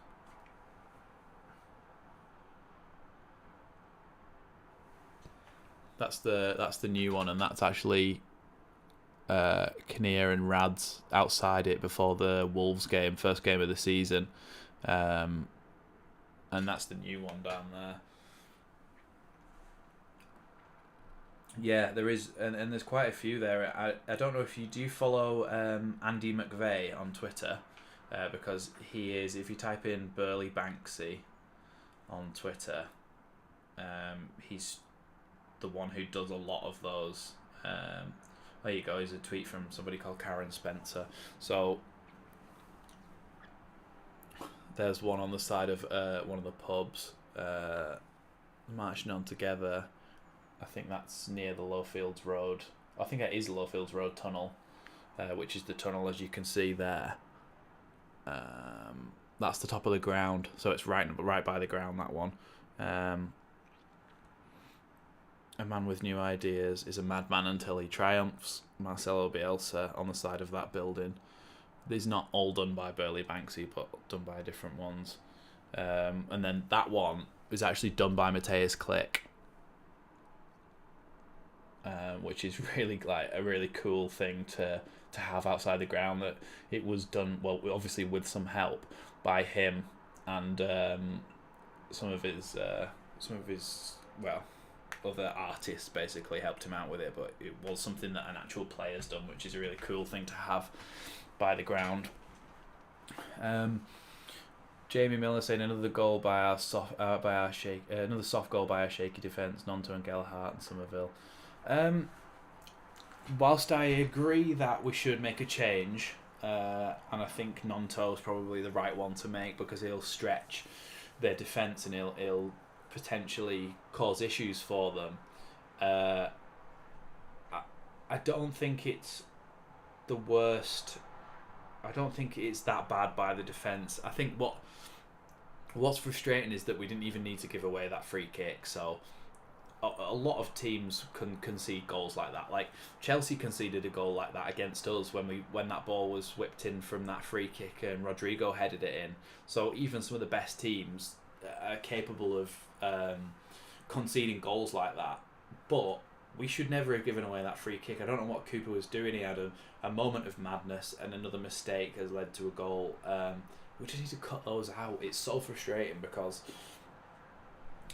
That's the new one, and that's actually Kinnear and Rads outside it before the Wolves game, first game of the season, and that's the new one down there. Yeah, there is, and there's quite a few there. I don't know if you do follow Andy McVeigh on Twitter, because he is, if you type in Burley Banksy on Twitter, he's the one who does a lot of those. There you go, here's a tweet from somebody called Karen Spencer. So there's one on the side of one of the pubs, marching on together. I think that's near the Lowfields Road I think it is Lowfields Road Tunnel, which is the tunnel as you can see there. That's the top of the ground, so it's right by the ground, that one. A man with new ideas is a madman until he triumphs. Marcelo Bielsa on the side of that building. These not all done by Burley Banksy, but done by different ones. And then that one is actually done by Matthias Klick, which is really like a really cool thing to have outside the ground. That it was done well, obviously with some help by him and some of his well, other artists basically helped him out with it, but it was something that an actual player's done, which is a really cool thing to have by the ground. Jamie Miller saying another goal by our another soft goal by our shaky defence, Nonto and Gelhardt and Somerville. Whilst I agree that we should make a change, and I think Nonto is probably the right one to make because he'll stretch their defence and he'll potentially cause issues for them. I don't think it's the worst. I don't think it's that bad by the defence. I think what's frustrating is that we didn't even need to give away that free kick. So a lot of teams can concede goals like that. Like Chelsea conceded a goal like that against us when that ball was whipped in from that free kick and Rodrigo headed it in. So even some of the best teams are capable of conceding goals like that. But we should never have given away that free kick. I don't know what Cooper was doing. He had a moment of madness and another mistake has led to a goal. We just need to cut those out. It's so frustrating because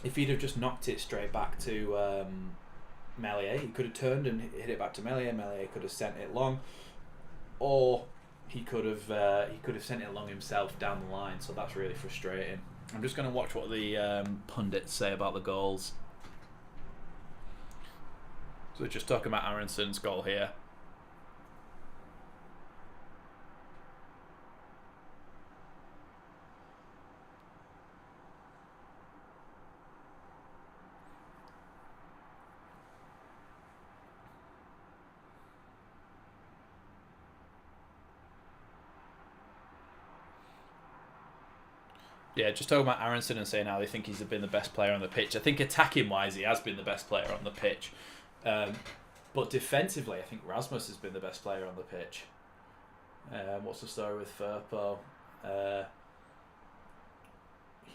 if he'd have just knocked it straight back to Meslier, he could have turned and hit it back to Meslier. Meslier could have sent it long, or he could have sent it long himself down the line. So that's really frustrating. I'm just going to watch what the pundits say about the goals. So we're just talking about Aronson's goal here. Yeah, just talking about Aronson and saying how they think he's been the best player on the pitch. I think attacking wise, he has been the best player on the pitch. But defensively, I think Rasmus has been the best player on the pitch. What's the story with Firpo?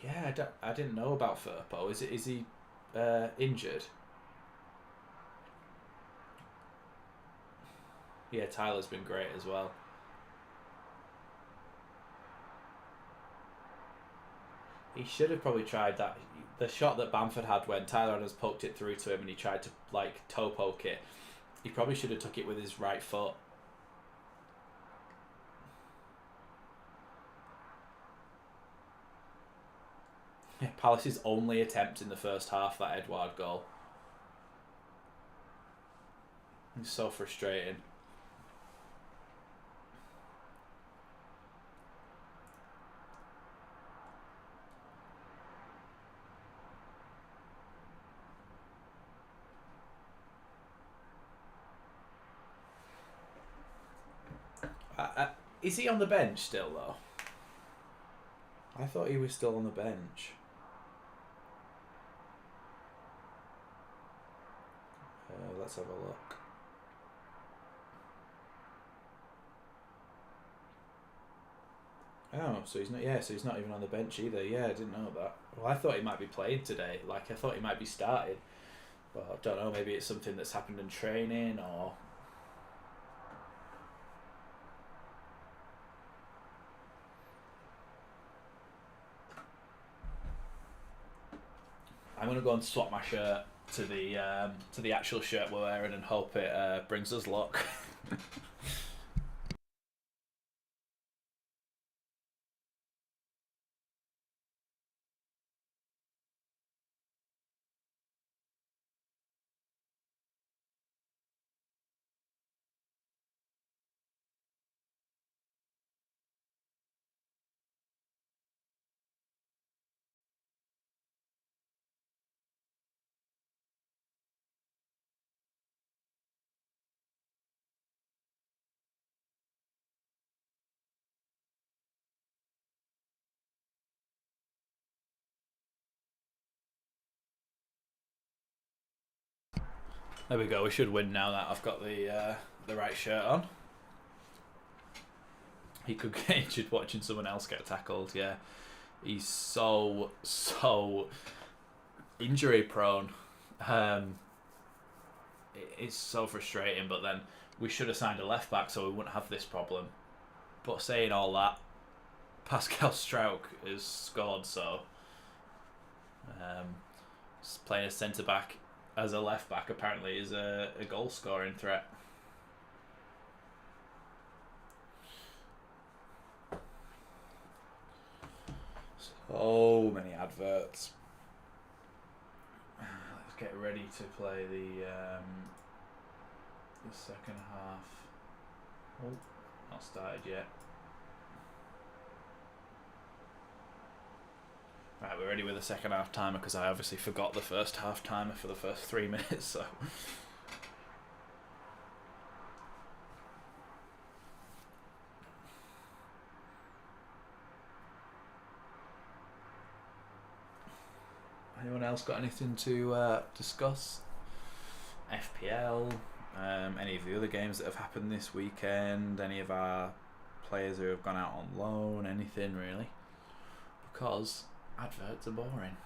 Yeah, I didn't know about Firpo. Is he injured? Yeah, Tyler's been great as well. He should have probably tried that. The shot that Bamford had when Tyler Adams poked it through to him and he tried to like toe poke it. He probably should have took it with his right foot. Yeah, Palace's only attempt in the first half, that Edouard goal. It's so frustrating. Is he on the bench still, though? I thought he was still on the bench. Let's have a look. Oh, so he's not. Yeah, so he's not even on the bench either. Yeah, I didn't know that. Well, I thought he might be playing today. Like I thought he might be started. But I don't know. Maybe it's something that's happened in training or. I'm gonna go and swap my shirt to the actual shirt we're wearing and hope it brings us luck. There we go. We should win now that I've got the right shirt on. He could get injured watching someone else get tackled. Yeah, he's so injury prone. It's so frustrating. But then we should have signed a left back so we wouldn't have this problem. But saying all that, Pascal Strauch has scored, so playing a centre back as a left back apparently is a goal scoring threat. So many adverts. Let's get ready to play the second half. Oh, not started yet. Right, we're ready with the second half timer because I obviously forgot the first half timer for the first 3 minutes. So. Anyone else got anything to discuss? FPL, any of the other games that have happened this weekend, any of our players who have gone out on loan, anything really? Because adverts are boring.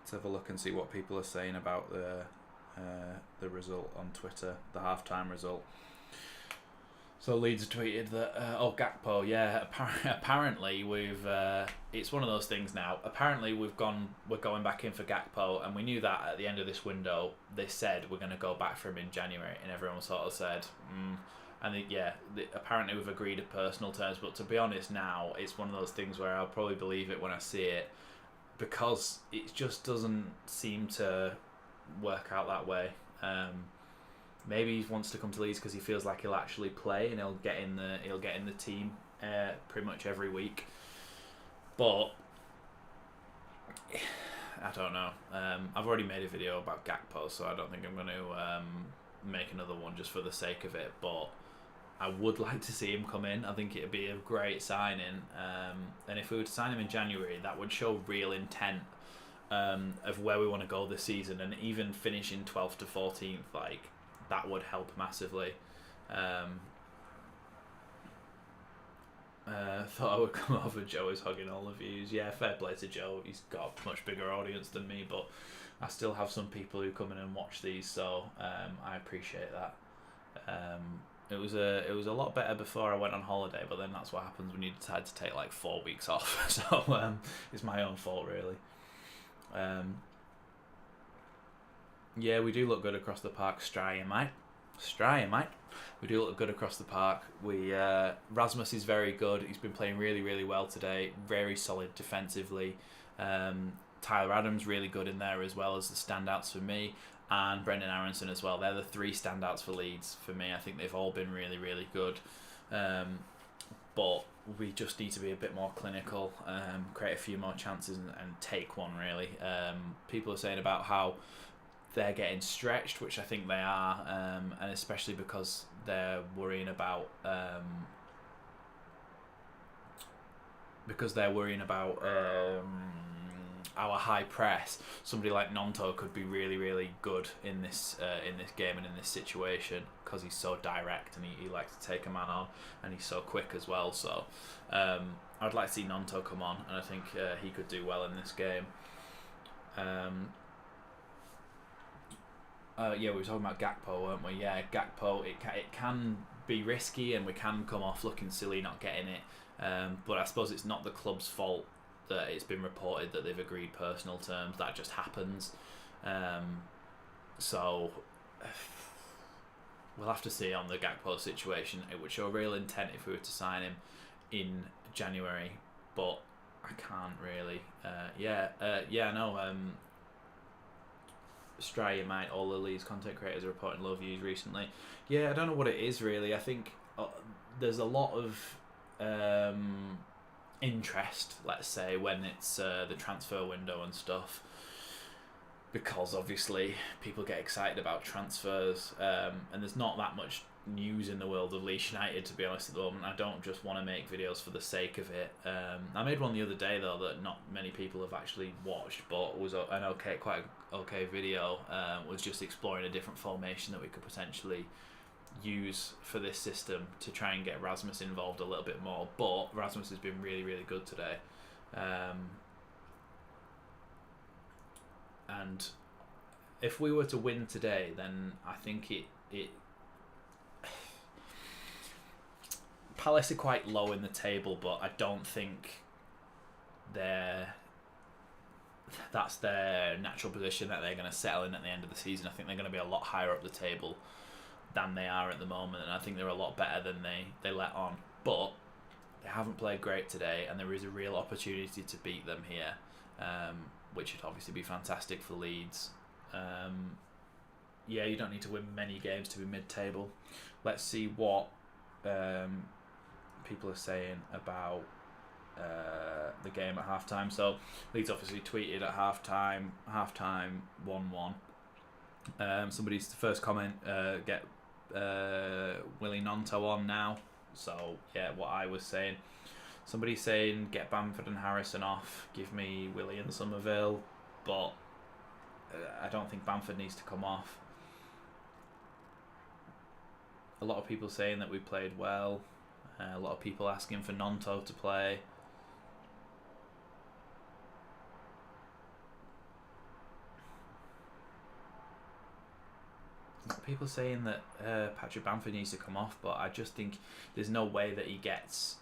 Let's have a look and see what people are saying about the result on Twitter, the halftime result. So Leeds tweeted that, Gakpo, yeah, apparently we've, it's one of those things now. Apparently we're going back in for Gakpo, and we knew that at the end of this window. They said we're going to go back for him in January, and everyone sort of said, apparently we've agreed at personal terms. But to be honest, now it's one of those things where I'll probably believe it when I see it, because it just doesn't seem to work out that way. Maybe he wants to come to Leeds because he feels like he'll actually play and he'll get in the team pretty much every week. But I don't know. I've already made a video about Gakpo, so I don't think I'm going to make another one just for the sake of it. But I would like to see him come in. I think it'd be a great signing. And if we were to sign him in January, that would show real intent of where we want to go this season, and even finishing 12th to 14th, like. That would help massively. Thought I would come over. Joe is hugging all the views. Yeah, fair play to Joe. He's got a much bigger audience than me, but I still have some people who come in and watch these, so I appreciate that. It was a lot better before I went on holiday, but then that's what happens when you decide to take like 4 weeks off. So it's my own fault, really. Yeah, we do look good across the park. Stryer, mate. We do look good across the park. Rasmus is very good. He's been playing really, really well today. Very solid defensively. Tyler Adams really good in there as well as the standouts for me. And Brendan Aronson as well. They're the 3 standouts for Leeds for me. I think they've all been really, really good. But we just need to be a bit more clinical, create a few more chances and take one, really. People are saying about how they're getting stretched, which I think they are, and especially because they're worrying about our high press. Somebody like Nonto could be really, really good in this game and in this situation because he's so direct and he likes to take a man on, and he's so quick as well. So I'd like to see Nonto come on, and I think he could do well in this game. We were talking about Gakpo, weren't we? Yeah, Gakpo, it can be risky and we can come off looking silly not getting it. But I suppose it's not the club's fault that it's been reported that they've agreed personal terms. That just happens. So we'll have to see on the Gakpo situation. It would show real intent if we were to sign him in January, but I can't really. Stryer, mate, all the Leeds content creators are reporting low views recently. Yeah, I don't know what it is really. I think there's a lot of interest, let's say, when it's the transfer window and stuff, because obviously people get excited about transfers, and there's not that much news in the world of Leeds United, to be honest, at the moment. I don't just want to make videos for the sake of it. I made one the other day though that not many people have actually watched, but was an quite okay video. Was just exploring a different formation that we could potentially use for this system to try and get Rasmus involved a little bit more. But Rasmus has been really, really good today. And if we were to win today, then I think it Palace are quite low in the table, but I don't think that's their natural position that they're going to settle in at the end of the season. I think they're going to be a lot higher up the table than they are at the moment, and I think they're a lot better than they let on. But they haven't played great today, and there is a real opportunity to beat them here, which would obviously be fantastic for Leeds. Yeah, you don't need to win many games to be mid-table. Let's see what people are saying about the game at half-time. So Leeds obviously tweeted at half-time 1-1. Somebody's first comment, get Willie Nonto on now. So yeah, what I was saying. Somebody's saying get Bamford and Harrison off, give me Willie and Somerville, but I don't think Bamford needs to come off. A lot of people saying that we played well. A lot of people asking for Nonto to play. People saying that Patrick Bamford needs to come off, but I just think there's no way that he gets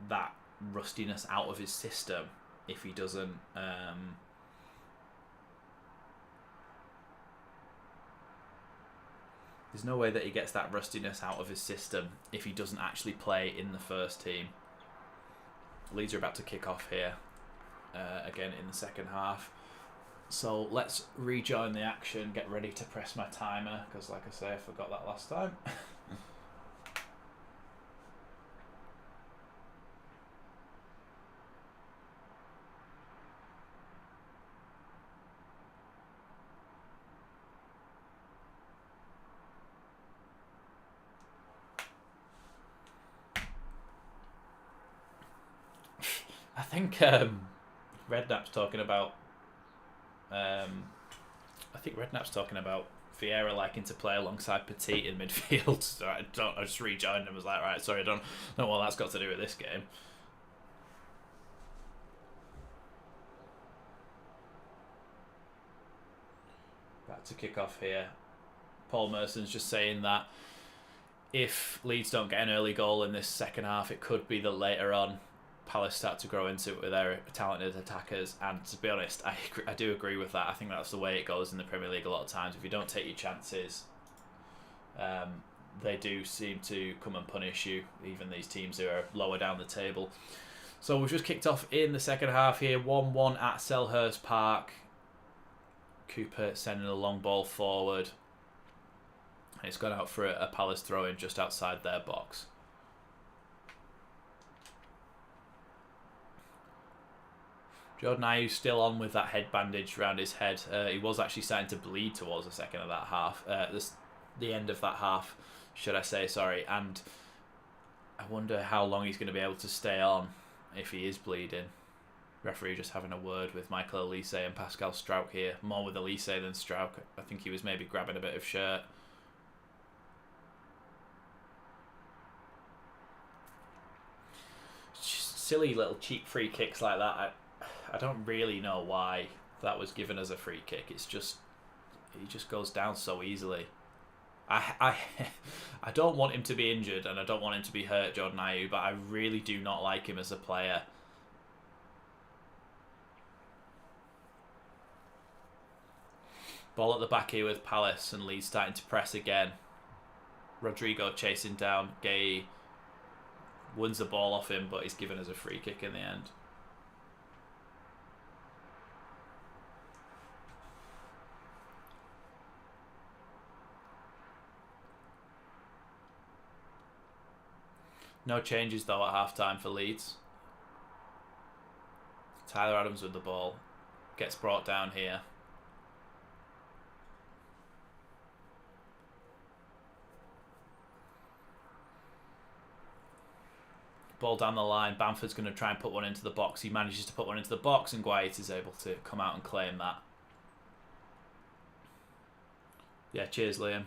that rustiness out of his system if he doesn't there's no way that he gets that rustiness out of his system if he doesn't actually play in the first team. Leeds are about to kick off here again in the second half. So let's rejoin the action, get ready to press my timer, because like I say, I forgot that last time. I think Redknapp's talking about Vieira liking to play alongside Petit in midfield. So I just rejoined and was like, right, sorry, I don't know what that's got to do with this game. About to kick off here. Paul Merson's just saying that if Leeds don't get an early goal in this second half, it could be that later on Palace start to grow into it with their talented attackers, and to be honest, I do agree with that. I think that's the way it goes in the Premier League a lot of times. If you don't take your chances, they do seem to come and punish you, even these teams who are lower down the table. So we've just kicked off in the second half here, 1-1 at Selhurst Park. Cooper sending a long ball forward. It's gone out for a Palace throw-in just outside their box. Jordan Ayew's still on with that head bandage around his head. He was actually starting to bleed towards the second of that half. The end of that half, should I say, sorry. And I wonder how long he's going to be able to stay on if he is bleeding. Referee just having a word with Michael Elise and Pascal Strauch here. More with Elise than Strauch. I think he was maybe grabbing a bit of shirt. Just silly little cheap free kicks like that. I don't really know why that was given as a free kick. It's just, he just goes down so easily. I don't want him to be injured and I don't want him to be hurt, Jordan Ayew, but I really do not like him as a player. Ball at the back here with Palace, and Leeds starting to press again. Rodrigo chasing down Gay, wins the ball off him, but he's given as a free kick in the end. No changes though at half-time for Leeds. Tyler Adams with the ball. Gets brought down here. Ball down the line. Bamford's going to try and put one into the box. He manages to put one into the box, and Guayet is able to come out and claim that. Yeah, cheers, Liam.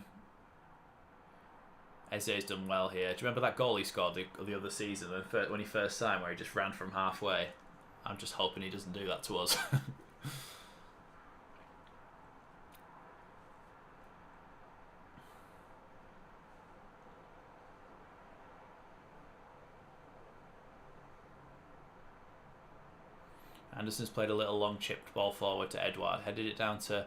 Eze's done well here. Do you remember that goal he scored the other season when he first signed, where he just ran from halfway? I'm just hoping he doesn't do that to us. Anderson's played a little long chipped ball forward to Edouard, headed it down to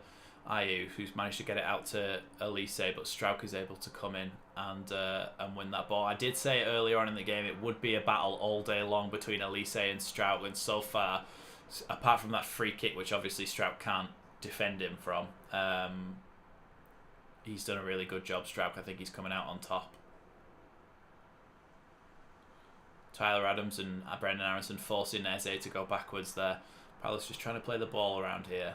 Ayew, who's managed to get it out to Elise, but Strauch is able to come in and win that ball. I did say earlier on in the game it would be a battle all day long between Elise and Strauch, and so far, apart from that free kick, which obviously Strauch can't defend him from, he's done a really good job, Strauch. I think he's coming out on top. Tyler Adams and Brendan Aronson forcing Eze to go backwards there. Palace just trying to play the ball around here.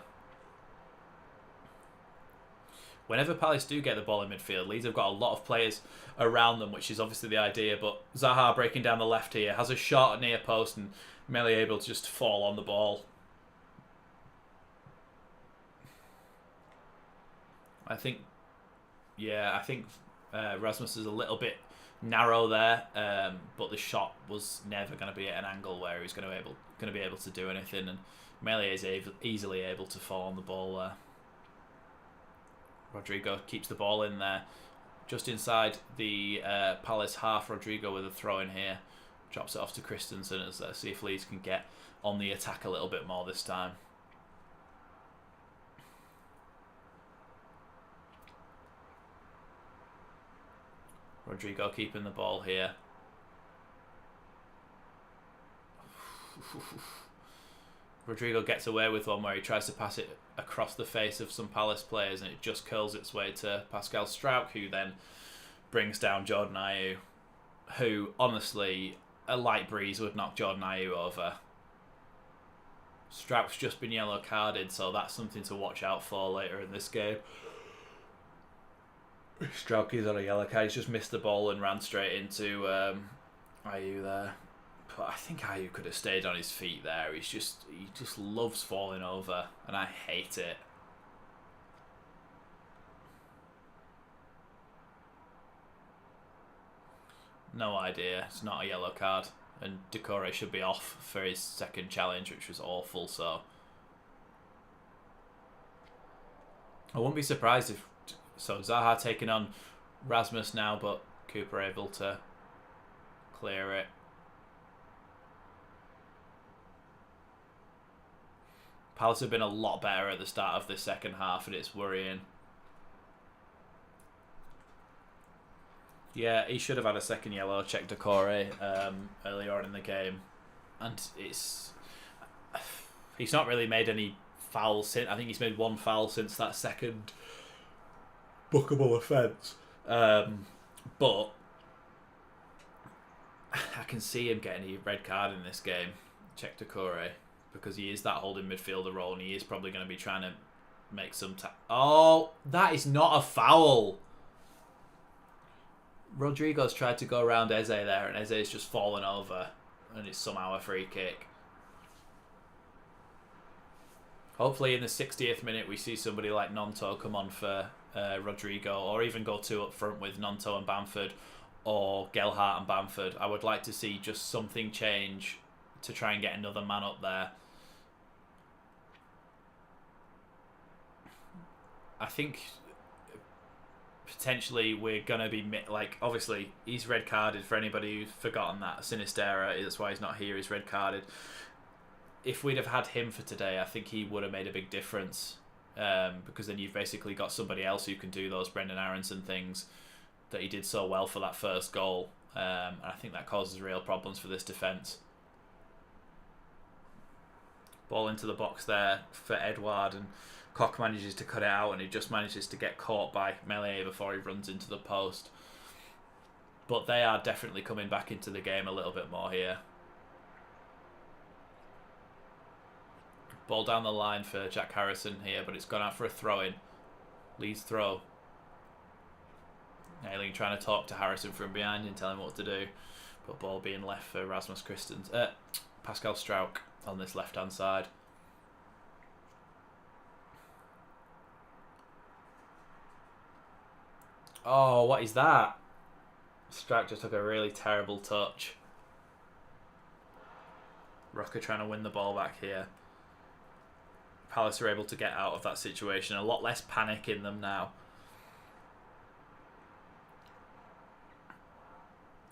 Whenever Palace do get the ball in midfield, Leeds have got a lot of players around them, which is obviously the idea, but Zaha breaking down the left here, has a shot at near post, and Melly able to just fall on the ball. I think Rasmus is a little bit narrow there, but the shot was never going to be at an angle where he's going to be able to do anything, and Melly is easily able to fall on the ball there. Rodrigo keeps the ball in there, just inside the Palace half. Rodrigo with a throw in here, drops it off to Christensen. Let's see if Leeds can get on the attack a little bit more this time. Rodrigo keeping the ball here. Rodrigo gets away with one where he tries to pass it across the face of some Palace players, and it just curls its way to Pascal Strauch, who then brings down Jordan Ayew, who, honestly, a light breeze would knock Jordan Ayew over. Strauch's just been yellow carded, so that's something to watch out for later in this game. Strauch is on a yellow card. He's just missed the ball and ran straight into Ayew there. But I think Ayew could have stayed on his feet there. He just loves falling over, and I hate it. No idea. It's not a yellow card, and Decore should be off for his second challenge, which was awful. So I wouldn't be surprised if Zaha taking on Rasmus now, but Cooper able to clear it. Palace have been a lot better at the start of this second half, and it's worrying. Yeah, he should have had a second yellow, check Decore, earlier on in the game. And he's not really made any fouls since. I think he's made one foul since that second bookable offence. But I can see him getting a red card in this game, check Decore, because he is that holding midfielder role, and he is probably going to be trying to make some... Oh, that is not a foul! Rodrigo's tried to go around Eze there, and Eze's just fallen over, and it's somehow a free kick. Hopefully in the 60th minute we see somebody like Nonto come on for Rodrigo, or even go two up front with Nonto and Bamford, or Gelhardt and Bamford. I would like to see just something change to try and get another man up there. I think potentially we're going to be, like, obviously he's red carded. For anybody who's forgotten that, Sinistera, that's why he's not here, he's red carded. If we'd have had him for today, I think he would have made a big difference, because then you've basically got somebody else who can do those Brendan Aronson things that he did so well for that first goal, and I think that causes real problems for this defence. Ball into the box there for Edouard, and Koch manages to cut it out, and he just manages to get caught by Melee before he runs into the post. But they are definitely coming back into the game a little bit more here. Ball down the line for Jack Harrison here, but it's gone out for a throw-in. Leeds throw. Ailing trying to talk to Harrison from behind and tell him what to do. But ball being left for Rasmus Christens, Pascal Strauch on this left-hand side. Oh, what is that? Strauch just took a really terrible touch. Rocker trying to win the ball back here. Palace are able to get out of that situation. A lot less panic in them now.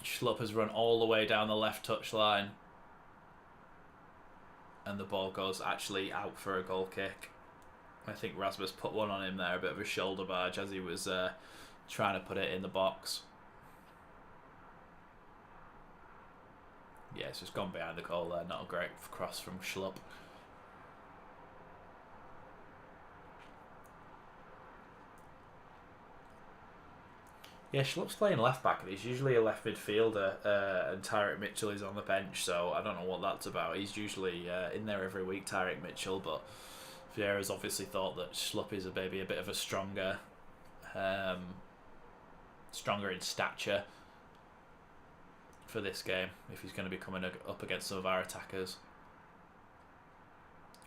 Schlupp has run all the way down the left touch line. And the ball goes actually out for a goal kick. I think Rasmus put one on him there, a bit of a shoulder barge as he was trying to put it in the box. Yeah, it's just gone behind the goal there. Not a great cross from Schlupp. Yeah, Schlupp's playing left back, and he's usually a left midfielder, and Tyrick Mitchell is on the bench, so I don't know what that's about. He's usually in there every week, Tyrick Mitchell, but Vieira's obviously thought that Schlupp is maybe a bit of a stronger in stature for this game, if he's going to be coming up against some of our attackers.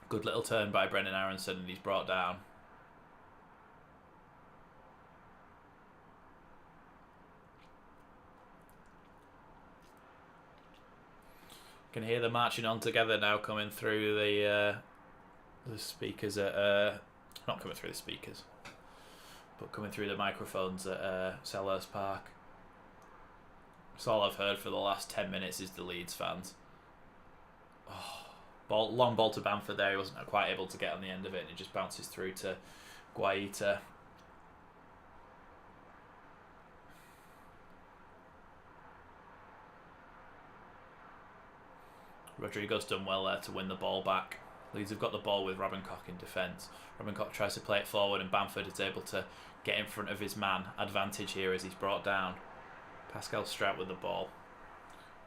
Good little turn by Brendan Aronson, and he's brought down. Can hear them marching on together now, coming through the speakers at not coming through the speakers, but coming through the microphones at Selhurst Park. That's all I've heard for the last 10 minutes is the Leeds fans. Oh, long ball to Bamford there. He wasn't quite able to get on the end of it, and it just bounces through to Guaita. Rodrigo's done well there to win the ball back. Leeds have got the ball with Robinkoch in defence. Robinkoch tries to play it forward, and Bamford is able to get in front of his man. Advantage here as he's brought down. Pascal Strauch with the ball.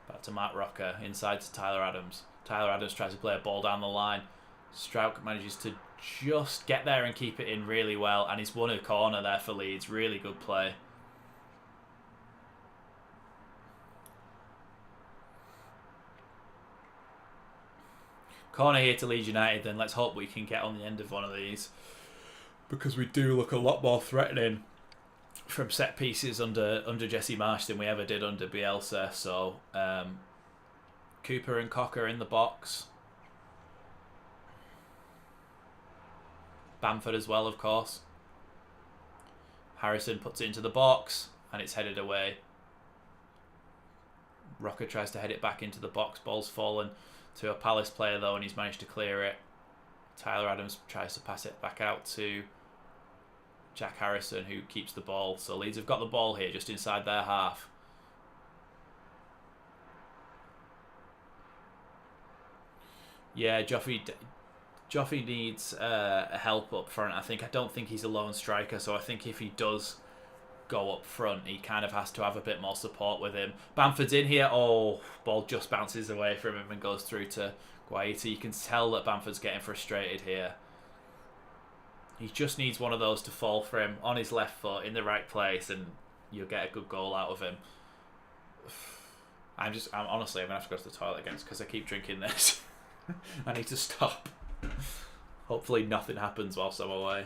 Back to Mark Rocker, inside to Tyler Adams. Tyler Adams tries to play a ball down the line. Strauch manages to just get there and keep it in really well, and he's won a corner there for Leeds. Really good play. Corner here to Leeds United, then let's hope we can get on the end of one of these, because we do look a lot more threatening from set pieces under Jesse Marsh than we ever did under Bielsa. So Cooper and Cocker in the box. Bamford as well, of course. Harrison puts it into the box, and it's headed away. Rocker tries to head it back into the box. Ball's fallen to a Palace player though, and he's managed to clear it. Tyler Adams tries to pass it back out to Jack Harrison, who keeps the ball. So Leeds have got the ball here just inside their half. Yeah, Joffrey needs help up front. I don't think he's a lone striker, so I think if he does go up front, he kind of has to have a bit more support with him. Bamford's in here. Oh, ball just bounces away from him and goes through to Guaita. You can tell that Bamford's getting frustrated here. He just needs one of those to fall for him on his left foot in the right place, and you'll get a good goal out of him. I'm honestly, I'm gonna have to go to the toilet again because I keep drinking this. I need to stop. Hopefully nothing happens whilst I'm away.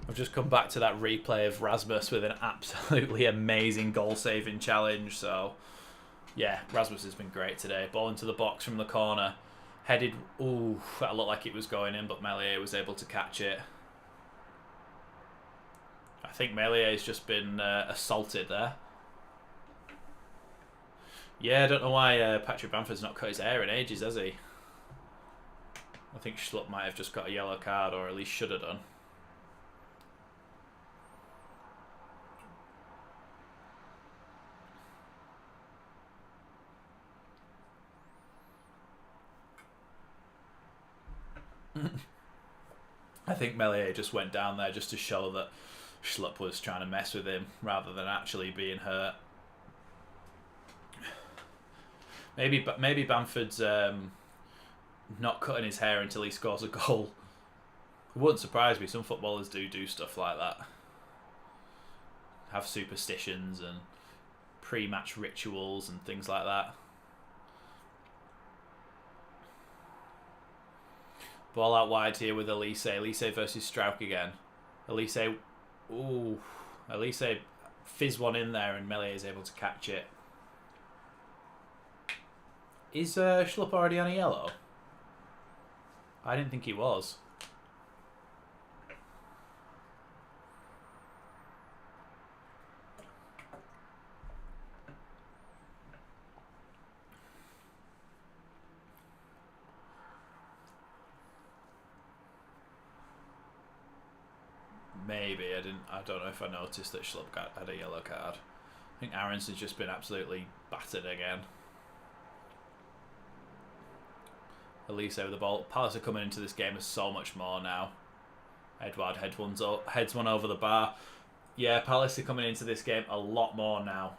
I've just come back to that replay of Rasmus with an absolutely amazing goal-saving challenge. So Yeah, Rasmus has been great today. Ball into the box from the corner. Headed. Ooh, that looked like it was going in, but Meslier was able to catch it. I think Meslier's just been assaulted there. Yeah, I don't know why Patrick Bamford's not cut his hair in ages, has he? I think Schlupp might have just got a yellow card, or at least should have done. I think Meslier just went down there just to show that Schlupp was trying to mess with him rather than actually being hurt. Maybe Bamford's not cutting his hair until he scores a goal. It wouldn't surprise me. Some footballers do stuff like that. Have superstitions and pre-match rituals and things like that. Ball out wide here with Elise. Elise versus Strauch again. Elise, ooh, Elise fizz one in there and Meslier is able to catch it. Is Schlupp already on a yellow? I didn't think he was. Maybe I didn't. I don't know if I noticed that Schlupp had a yellow card. I think Aronson's just been absolutely battered again. Elise with the ball. Palace are coming into this game as so much more now. Edouard heads one over the bar. Yeah, Palace are coming into this game a lot more now.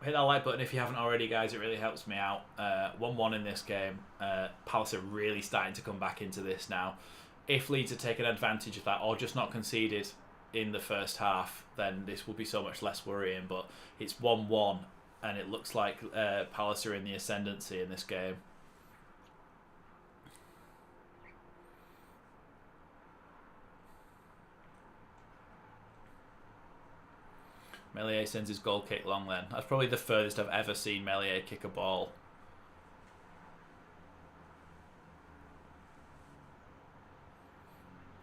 Hit that like button if you haven't already, guys. It really helps me out. 1-1 in this game. Palace are really starting to come back into this now. If Leeds had taken advantage of that or just not conceded in the first half, then this will be so much less worrying. But it's 1-1 and it looks like Palace are in the ascendancy in this game. Meslier sends his goal kick long then. That's probably the furthest I've ever seen Meslier kick a ball.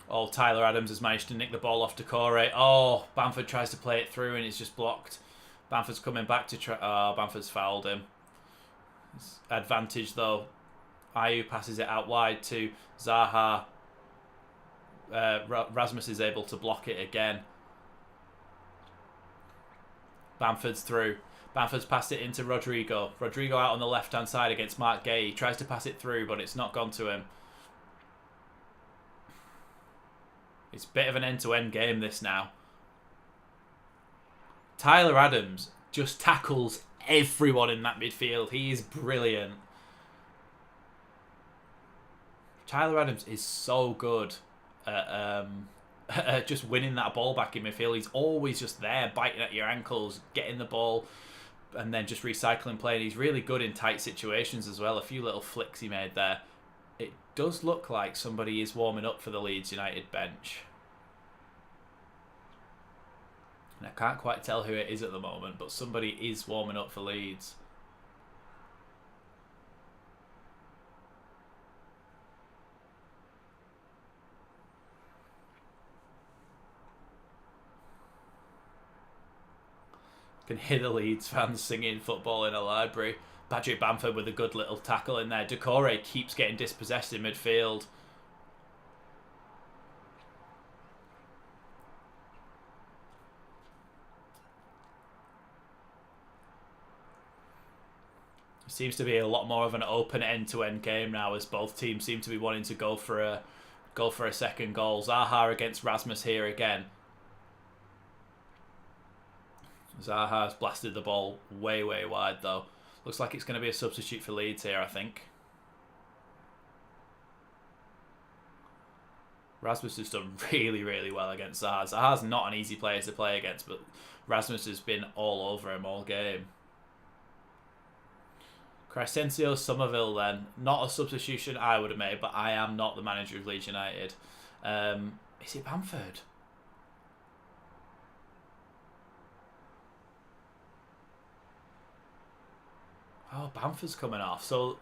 Oh, Tyler Adams has managed to nick the ball off Decore. Oh, Bamford tries to play it through and it's just blocked. Bamford's coming back to try. Oh, Bamford's fouled him. It's advantage though. Ayew passes it out wide to Zaha. Rasmus is able to block it again. Bamford's through. Bamford's passed it into Rodrigo. Rodrigo out on the left-hand side against Mark Gay. He tries to pass it through, but it's not gone to him. It's a bit of an end-to-end game, this now. Tyler Adams just tackles everyone in that midfield. He is brilliant. Tyler Adams is so good at just winning that ball back in midfield. He's always just there, biting at your ankles, getting the ball, and then just recycling play. And he's really good in tight situations as well. A few little flicks he made there. It does look like somebody is warming up for the Leeds United bench. And I can't quite tell who it is at the moment, but somebody is warming up for Leeds. Can hear the Leeds fans singing Football in a Library. Patrick Bamford with a good little tackle in there. Decore keeps getting dispossessed in midfield. It seems to be a lot more of an open end-to-end game now, as both teams seem to be wanting to go for a second goal. Zaha against Rasmus here again. Zaha's blasted the ball way wide though. Looks like it's going to be a substitute for Leeds here, I think. Rasmus has done really well against Zaha. Zaha's not an easy player to play against, but Rasmus has been all over him all game. Crescencio Somerville then. Not a substitution I would have made, but I am not the manager of Leeds United. Is it Bamford? Oh, Bamford's coming off. So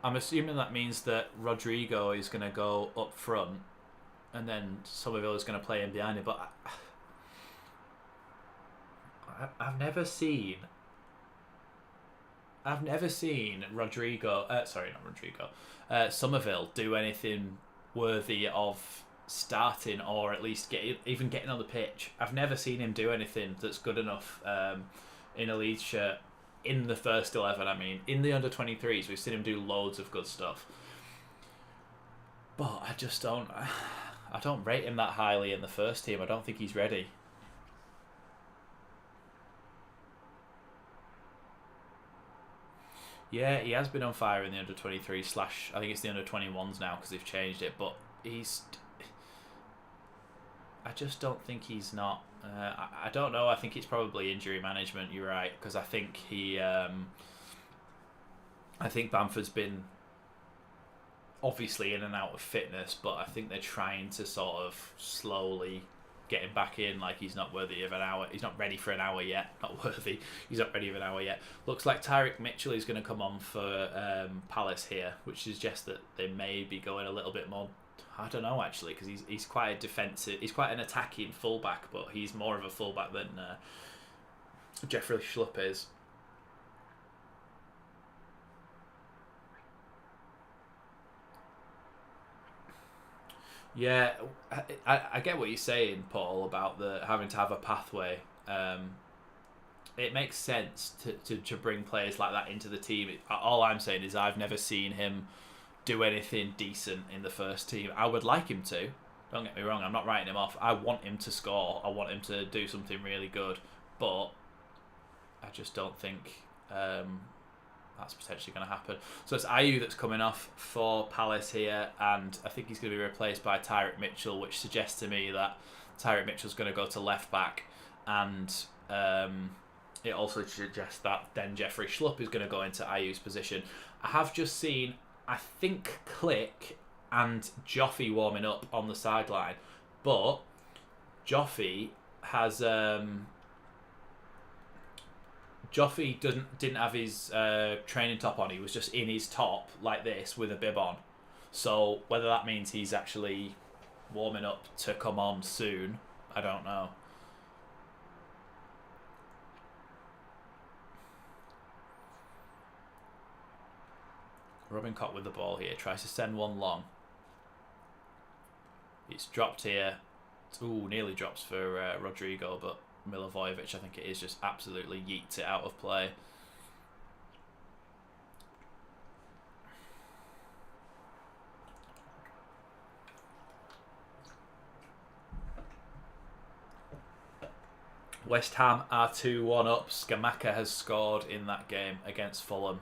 I'm assuming that means that Rodrigo is going to go up front, and then Somerville is going to play in behind him. But I've never seen. Rodrigo. Sorry, not Rodrigo. Somerville do anything worthy of starting, or at least even getting on the pitch. I've never seen him do anything that's good enough in a Leeds shirt. In the first 11, I mean. In the under-23s, we've seen him do loads of good stuff. But I just don't... I don't rate him that highly in the first team. I don't think he's ready. Yeah, he has been on fire in the under-23 / I think it's the under-21s now because they've changed it. But he's... I just don't think he's not... I don't know. I think it's probably injury management. You're right, because I think I think Bamford's been obviously in and out of fitness, but I think they're trying to sort of slowly get him back in. Like he's not worthy of an hour. He's not ready for an hour yet. Not worthy. He's not ready of an hour yet. Looks like Tyrick Mitchell is going to come on for Palace here, which suggests that they may be going a little bit more. I don't know actually, because he's quite a defensive. He's quite an attacking fullback, but he's more of a fullback than Jeffrey Schlupp is. Yeah, I get what you're saying, Paul, about the having to have a pathway. It makes sense to bring players like that into the team. All I'm saying is I've never seen him do anything decent in the first team. I would like him to. Don't get me wrong, I'm not writing him off. I want him to score. I want him to do something really good. But I just don't think that's potentially going to happen. So it's Ayew that's coming off for Palace here, and I think he's going to be replaced by Tyrick Mitchell, which suggests to me that Tyrick Mitchell's going to go to left back, and it also suggests that then Jeffrey Schlupp is going to go into Ayew's position. I have just seen, I think, Click and Joffy warming up on the sideline, but Joffy has Joffy didn't have his training top on. He was just in his top like this with a bib on. So whether that means he's actually warming up to come on soon, I don't know. Robin Koch with the ball here. Tries to send one long. It's dropped here. Ooh, nearly drops for Rodrigo, but Milivojevic, I think it is, just absolutely yeets it out of play. West Ham are 2-1 up. Scamacca has scored in that game against Fulham.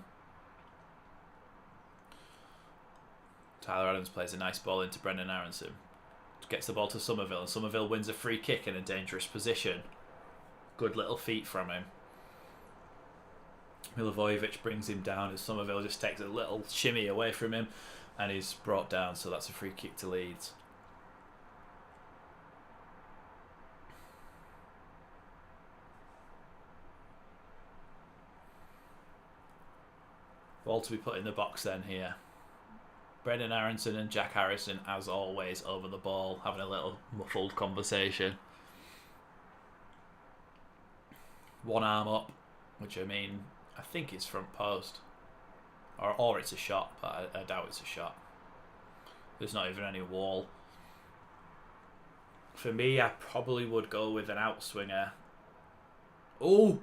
Tyler Adams plays a nice ball into Brendan Aronson. Gets the ball to Somerville, and Somerville wins a free kick in a dangerous position. Good little feet from him. Milivojevic brings him down as Somerville just takes a little shimmy away from him and he's brought down, so that's a free kick to Leeds. Ball to be put in the box then here. Brendan Aronson and Jack Harrison, as always, over the ball, having a little muffled conversation. One arm up, which I mean, I think it's front post. Or it's a shot, but I doubt it's a shot. There's not even any wall. For me, I probably would go with an outswinger. Oh!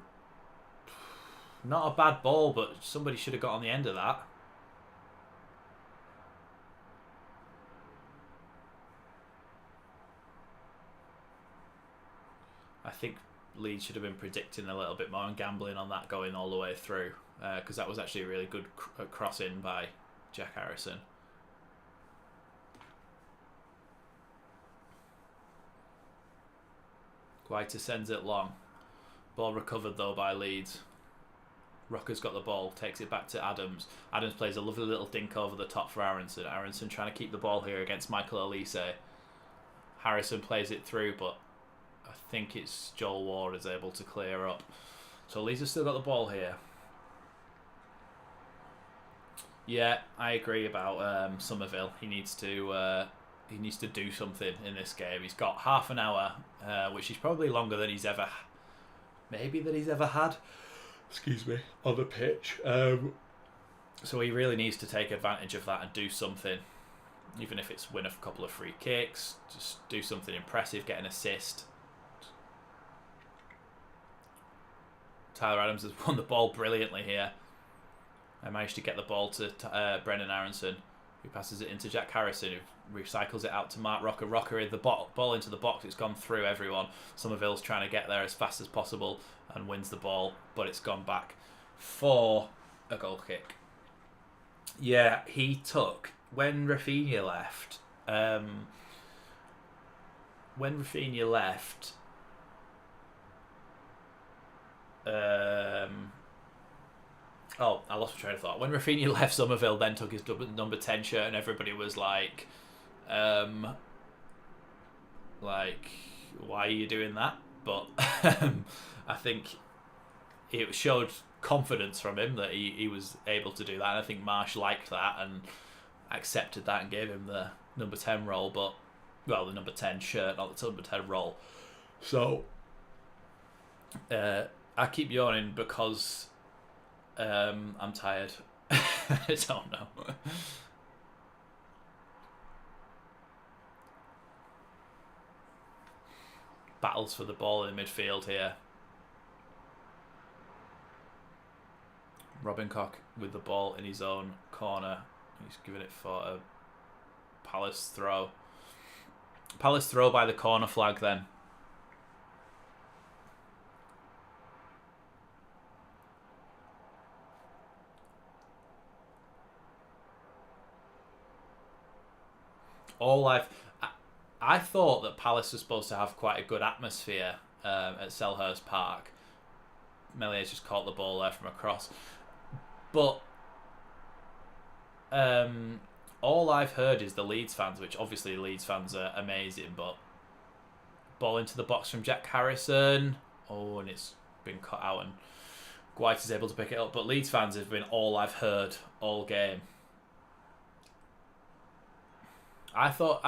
Not a bad ball, but somebody should have got on the end of that. I think Leeds should have been predicting a little bit more and gambling on that going all the way through, because that was actually a really good cross-in by Jack Harrison. Guaita sends it long. Ball recovered though by Leeds. Rocker's got the ball, takes it back to Adams. Adams plays a lovely little dink over the top for Aronson. Aronson trying to keep the ball here against Michael Elise. Harrison plays it through, but I think it's Joel Ward is able to clear up. So Leeds have still got the ball here. Yeah, I agree about Somerville. He needs to do something in this game. He's got half an hour, which is probably longer than he's ever had. Excuse me, on the pitch. So he really needs to take advantage of that and do something, even if it's win a couple of free kicks. Just do something impressive, get an assist. Tyler Adams has won the ball brilliantly here. I managed to get the ball to Brendan Aronson, who passes it into Jack Harrison, who recycles it out to Mark Rocker. Rocker in the ball into the box. It's gone through everyone. Somerville's trying to get there as fast as possible and wins the ball, but it's gone back for a goal kick. Yeah, he took when Rafinha left. When Rafinha left. Oh, I lost my train of thought. When Rafinha left, Somerville then took his number 10 shirt, and everybody was like, why are you doing that? But I think it showed confidence from him that he was able to do that. And I think Marsh liked that and accepted that and gave him the number 10 role, the number 10 shirt, not the number 10 role. So I keep yawning because I'm tired. I don't know. Battles for the ball in midfield here. Robin Koch with the ball in his own corner. He's giving it for a Palace throw. Palace throw by the corner flag then. I thought that Palace was supposed to have quite a good atmosphere at Selhurst Park. Melié's just caught the ball there from across. But all I've heard is the Leeds fans, which obviously Leeds fans are amazing, but ball into the box from Jack Harrison. Oh, and it's been cut out and White is able to pick it up. But Leeds fans have been all I've heard all game. I thought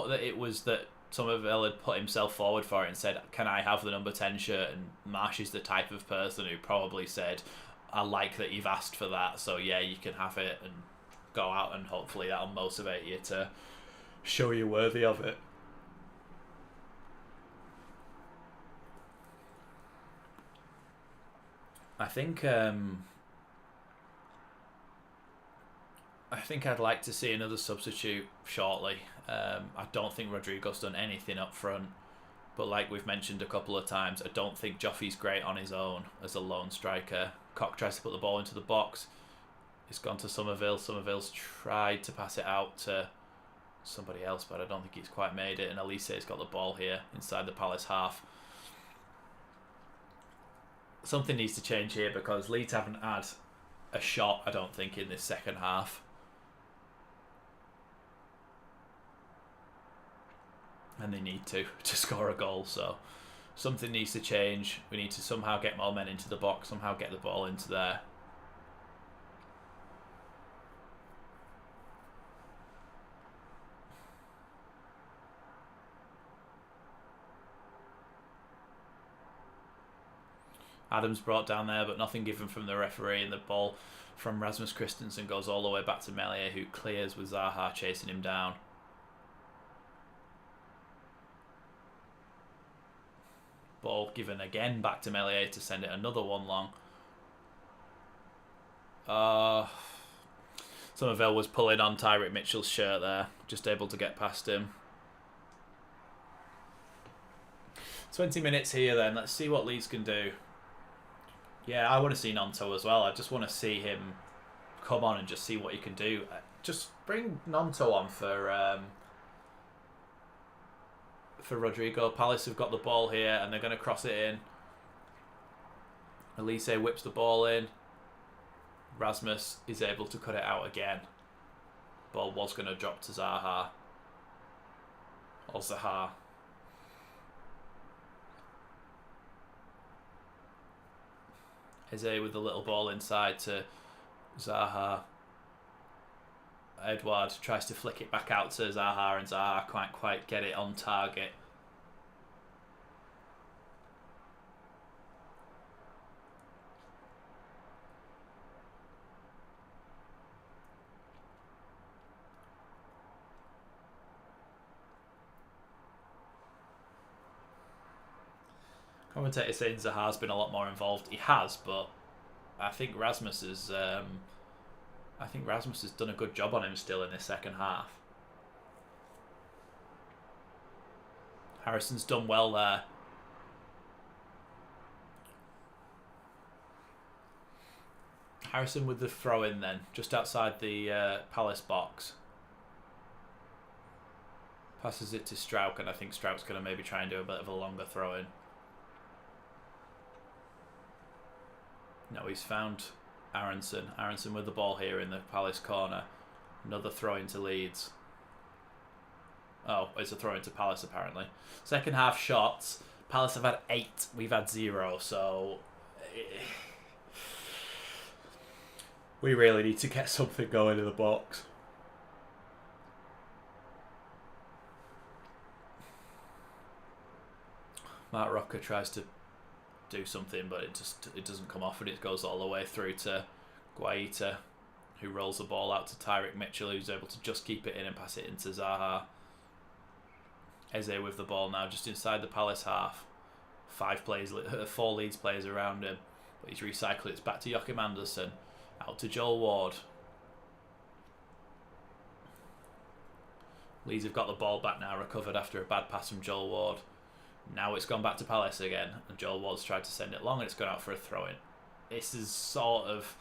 that it was that Somerville had put himself forward for it and said, can I have the number 10 shirt? And Marsh is the type of person who probably said, I like that you've asked for that, so yeah, you can have it, and go out, and hopefully that'll motivate you to show you're worthy of it. I think I'd like to see another substitute shortly. I don't think Rodrigo's done anything up front, but like we've mentioned a couple of times, I don't think Joffy's great on his own as a lone striker. Koch tries to put the ball into the box. It's gone to Somerville. Somerville's tried to pass it out to somebody else, but I don't think he's quite made it. And Elise's got the ball here inside the Palace half. Something needs to change here because Leeds haven't had a shot, I don't think, in this second half. And they need to score a goal, so something needs to change. We need to somehow get more men into the box, somehow get the ball into there. Adams brought down there, but nothing given from the referee, and the ball from Rasmus Christensen goes all the way back to Melié, who clears with Zaha chasing him down. Ball given again back to Melié to send it another one long. Somerville was pulling on Tyrick Mitchell's shirt there, just able to get past him. 20 minutes here then, let's see what Leeds can do. Yeah, I want to see Nonto as well. I just want to see him come on and just see what he can do. Just bring Nonto on for Rodrigo. Palace have got the ball here and they're going to cross it in. Elise whips the ball in. Rasmus is able to cut it out again. Ball was going to drop to Zaha. Or Zaha. Eze with the little ball inside to Zaha. Edouard tries to flick it back out to Zaha, and Zaha can't quite get it on target. Commentator saying Zaha's been a lot more involved. He has, but I think Rasmus has done a good job on him still in this second half. Harrison's done well there. Harrison with the throw in then, just outside the Palace box. Passes it to Strauch, and I think Strauch's going to maybe try and do a bit of a longer throw in. No, he's found Aronson. Aronson with the ball here in the Palace corner. Another throw into Leeds. Oh, it's a throw into Palace apparently. Second half shots. Palace have had 8. We've had 0. So we really need to get something going in the box. Mark Rocker tries to do something, but it doesn't come off, and it goes all the way through to Guaita, who rolls the ball out to Tyrick Mitchell, who's able to just keep it in and pass it into Zaha. Eze with the ball now, just inside the Palace half. 4 Leeds players around him, but he's recycled it. It's back to Joachim Andersen, out to Joel Ward. Leeds have got the ball back now, recovered after a bad pass from Joel Ward. Now it's gone back to Palace again, and Joel Ward's tried to send it long, and it's gone out for a throw-in. This is sort of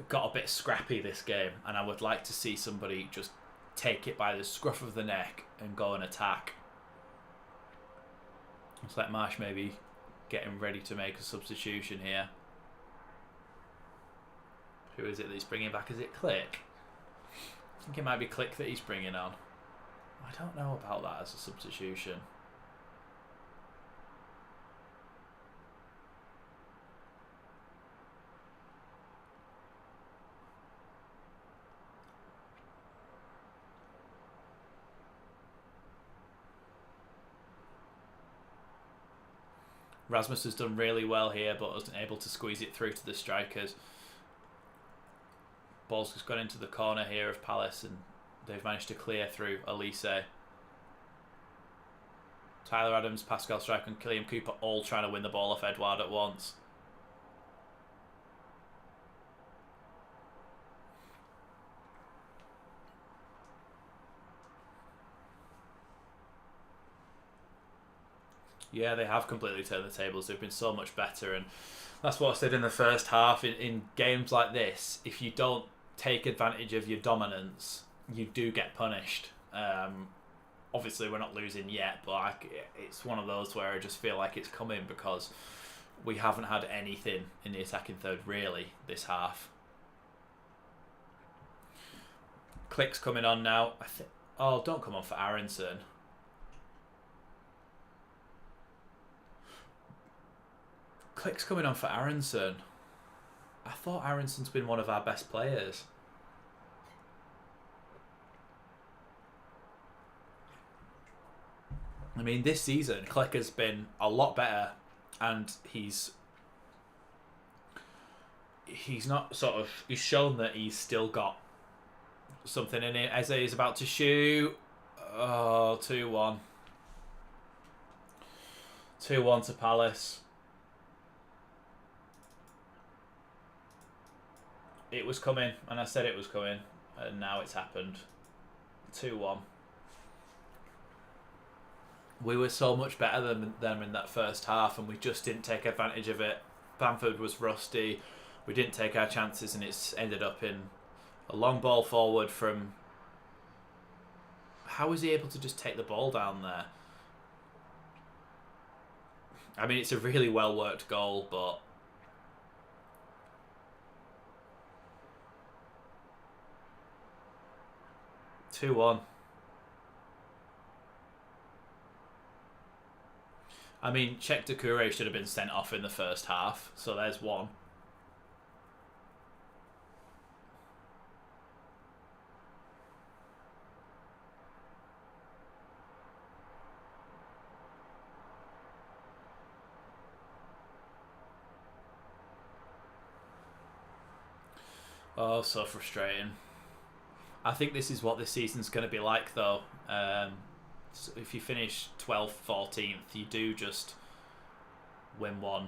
got a bit scrappy, this game, and I would like to see somebody just take it by the scruff of the neck and go and attack. Looks like Marsh maybe getting ready to make a substitution here. Who is it that he's bringing back? Is it Click? I think it might be Click that he's bringing on. I don't know about that as a substitution. Rasmus has done really well here, but wasn't able to squeeze it through to the strikers. Ball's just gone into the corner here of Palace, and they've managed to clear through Elise. Tyler Adams, Pascal Strike and Killian Cooper all trying to win the ball off Edouard at once. Yeah, they have completely turned the tables. They've been so much better, and that's what I said in the first half. In games like this, if you don't take advantage of your dominance, you do get punished. Obviously, we're not losing yet, but it's one of those where I just feel like it's coming because we haven't had anything in the attacking third, really, this half. Click's coming on now. Oh, don't come on for Aronson. Click's coming on for Aronson. I thought Aronson's been one of our best players. I mean, this season, Click has been a lot better, and he's not he's shown that he's still got something in it. Eze is about to shoot. Oh, 2-1. 2-1 to Palace. It was coming, and I said it was coming, and now it's happened. 2-1. We were so much better than them in that first half, and we just didn't take advantage of it. Bamford was rusty. We didn't take our chances, and it's ended up in a long ball forward from... How was he able to just take the ball down there? I mean, it's a really well-worked goal, but... Two-1. I mean, Czech Doucouré should have been sent off in the first half, so there's one. Oh, so frustrating. I think this is what this season's going to be like, though. So if you finish 12th, 14th, you do just win one,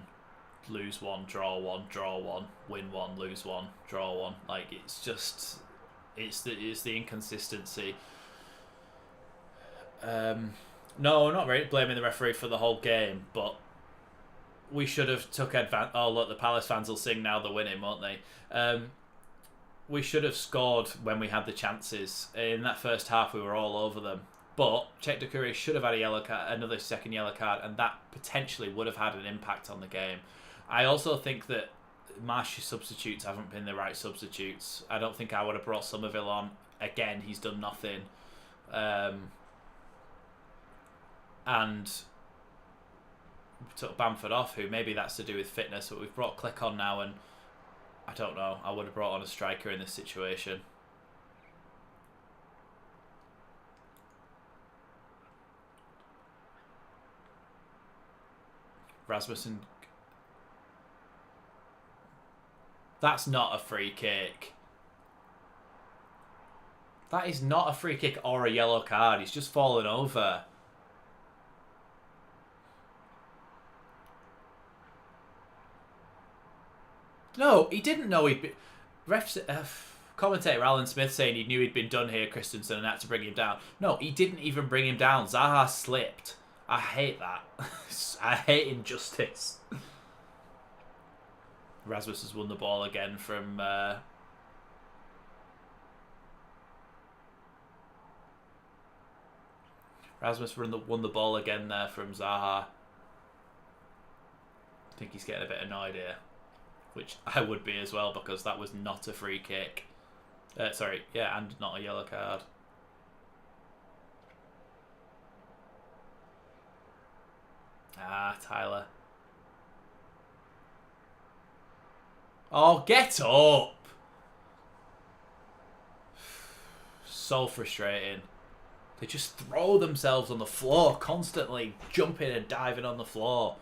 lose one, draw one, win one, lose one, draw one. Like, it's just, it's the inconsistency. No, not really blaming the referee for the whole game, but we should have took advantage. Oh, look, the Palace fans will sing now they're winning, won't they? We should have scored when we had the chances. In that first half, we were all over them. But Czech Doucouré should have had a yellow card, another second yellow card, and that potentially would have had an impact on the game. I also think that Marsh's substitutes haven't been the right substitutes. I don't think I would have brought Somerville on. Again, he's done nothing. And we took Bamford off, who maybe that's to do with fitness, but we've brought Click on now, and I don't know. I would have brought on a striker in this situation. Rasmussen. That's not a free kick. That is not a free kick or a yellow card. He's just fallen over. No, he didn't know he'd been... Commentator Alan Smith saying he knew he'd been done here, Christensen, and had to bring him down. No, he didn't even bring him down. Zaha slipped. I hate that. I hate injustice. Rasmus has won the ball again from... Rasmus won the ball again there from Zaha. I think he's getting a bit annoyed here. Which I would be as well, because that was not a free kick. Sorry, yeah, and not a yellow card. Ah, Tyler. Oh, get up! So frustrating. They just throw themselves on the floor constantly, jumping and diving on the floor.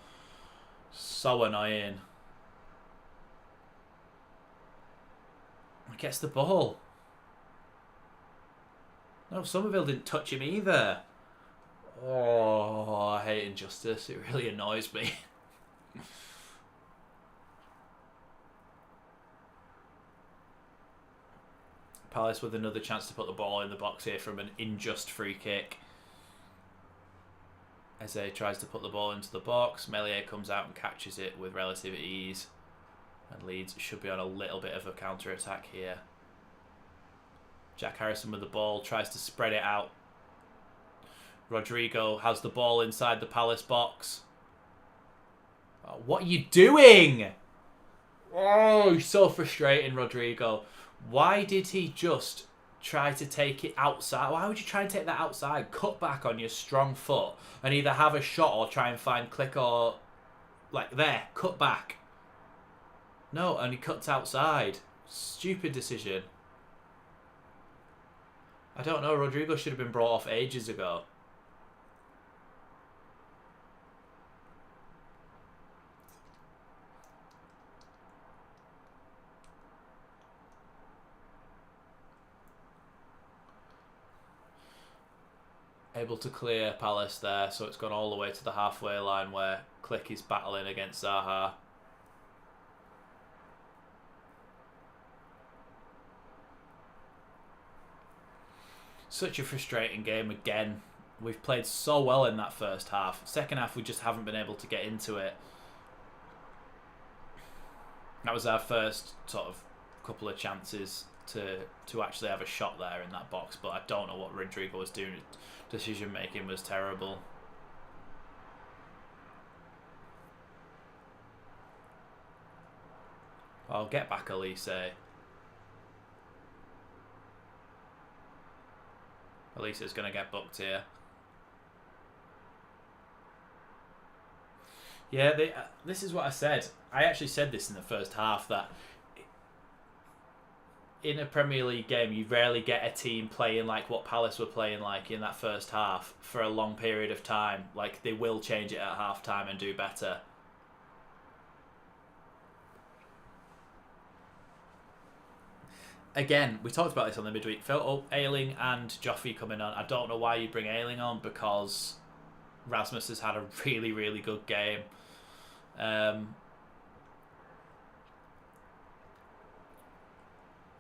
So annoying. He gets the ball. No, Somerville didn't touch him either. Oh, I hate injustice. It really annoys me. Palace with another chance to put the ball in the box here from an unjust free kick. Eze tries to put the ball into the box. Meslier comes out and catches it with relative ease. And Leeds should be on a little bit of a counter-attack here. Jack Harrison with the ball, tries to spread it out. Rodrigo has the ball inside the Palace box. Oh, what are you doing? Oh, so frustrating, Rodrigo. Why did he just try to take it outside? Why would you try and take that outside? Cut back on your strong foot and either have a shot or try and find Click or... Like, there, cut back. No, and he cuts outside. Stupid decision. I don't know, Rodrigo should have been brought off ages ago. Able to clear Palace there, so it's gone all the way to the halfway line where Click is battling against Zaha. Such a frustrating game again. We've played so well in that first half. Second half, we just haven't been able to get into it. That was our first sort of couple of chances to actually have a shot there in that box, but I don't know what Rodrigo was doing. Decision making was terrible. I'll get back, Elise. Elise's going to get booked here. Yeah, this is what I said. I actually said this in the first half, that in a Premier League game, you rarely get a team playing like what Palace were playing like in that first half for a long period of time. Like, they will change it at half time and do better. again, we talked about this on the midweek. Ayling and Joffrey coming on. I don't know why you bring Ayling on, because Rasmus has had a really, really good game.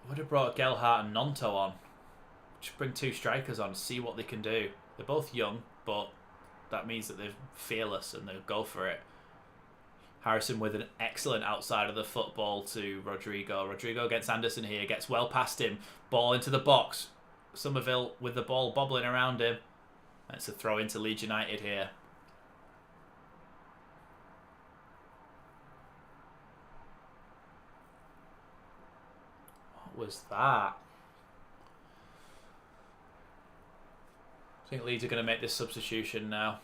Would have brought Gelhardt and Nonto on. Just bring two strikers on, see what they can do. They're both young, but that means that they're fearless and they'll go for it. Harrison with an excellent outside of the football to Rodrigo. Rodrigo gets Anderson here, gets well past him. Ball into the box. Somerville with the ball bobbling around him. And it's a throw into Leeds United here. What was that? I think Leeds are going to make this substitution now.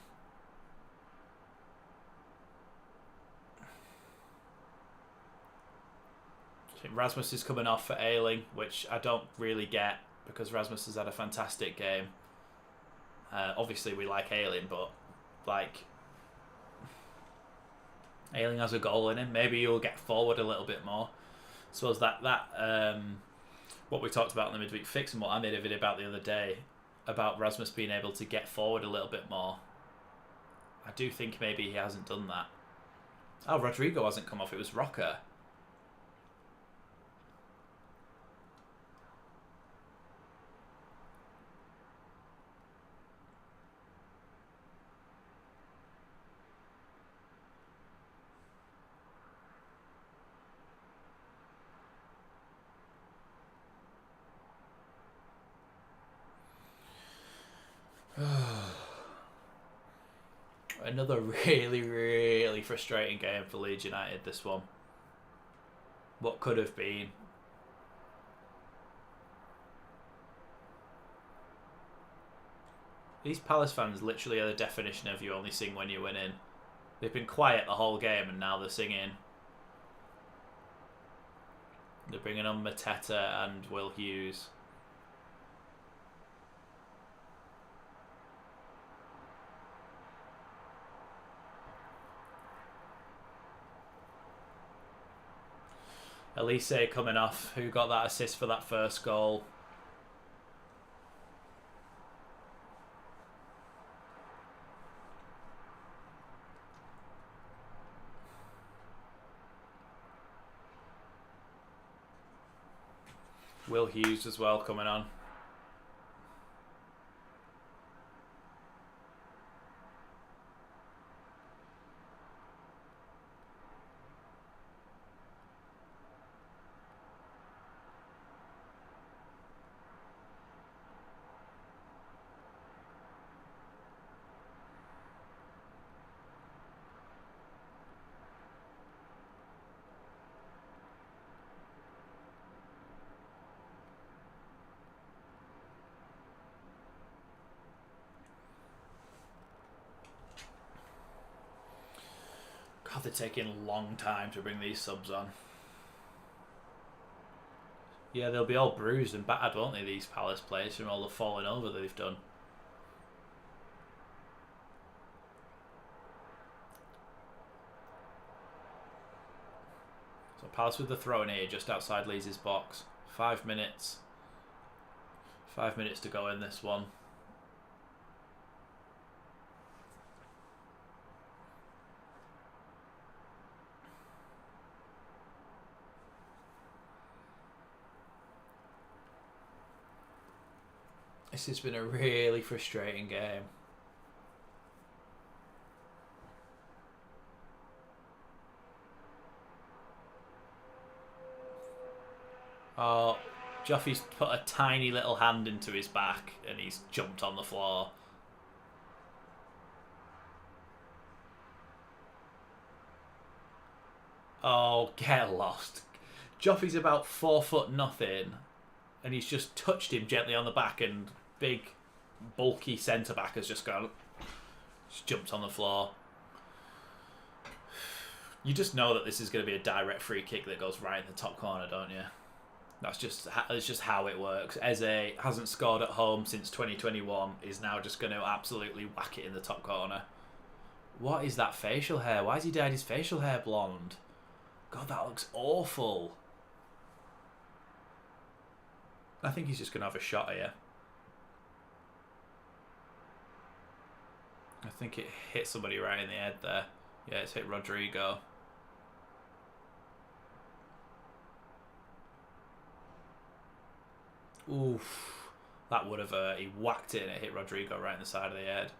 I think Rasmus is coming off for Ayling, which I don't really get, because Rasmus has had a fantastic game. Obviously, we like Ayling, but like, Ayling has a goal in him. Maybe he'll get forward a little bit more. I suppose that what we talked about in the midweek fix, and what I made a video about the other day, about Rasmus being able to get forward a little bit more. I do think maybe he hasn't done that. Oh, Rodrigo hasn't come off. It was Rocker. Another really, really frustrating game for Leeds United, this one. What could have been. These Palace fans literally are the definition of you only sing when you're winning. They've been quiet the whole game and now they're singing. They're bringing on Mateta and Will Hughes. Elise coming off, who got that assist for that first goal. Will Hughes as well coming on. God, they're taking a long time to bring these subs on. Yeah, they'll be all bruised and battered, won't they, these Palace players, from all the falling over that they've done. So Palace with the throw in here, just outside Leeds' box. 5 minutes. 5 minutes to go in this one. This has been a really frustrating game. Oh, Joffy's put a tiny little hand into his back and he's jumped on the floor. Oh, get lost. Joffy's about 4 foot nothing and he's just touched him gently on the back, and big bulky centre back has just jumped on the floor. You just know that this is going to be a direct free kick that goes right in the top corner, don't you? That's just how it works. Eze hasn't scored at home since 2021. Is now just going to absolutely whack it in the top corner. What is that facial hair? Why has he dyed his facial hair blonde? God, that looks awful. I think he's just going to have a shot here. I think it hit somebody right in the head there. Yeah, it's hit Rodrigo. Oof. That would have... he whacked it and it hit Rodrigo right in the side of the head.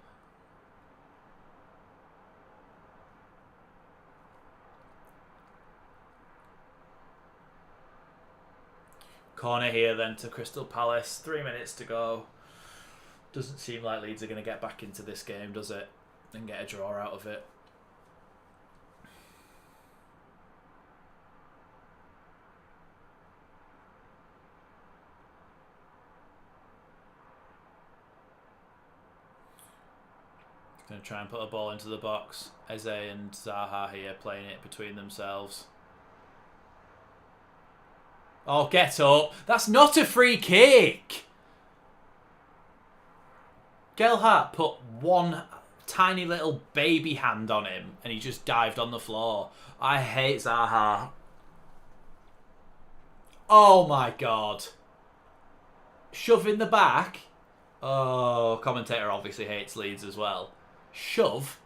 Corner here then to Crystal Palace. 3 minutes to go. Doesn't seem like Leeds are going to get back into this game, does it? And get a draw out of it. Going to try and put a ball into the box. Eze and Zaha here playing it between themselves. Oh, get up. That's not a free kick. Gelhardt put one tiny little baby hand on him and he just dived on the floor. I hate Zaha. Oh my god. Shove in the back. Oh, commentator obviously hates Leeds as well. Shove.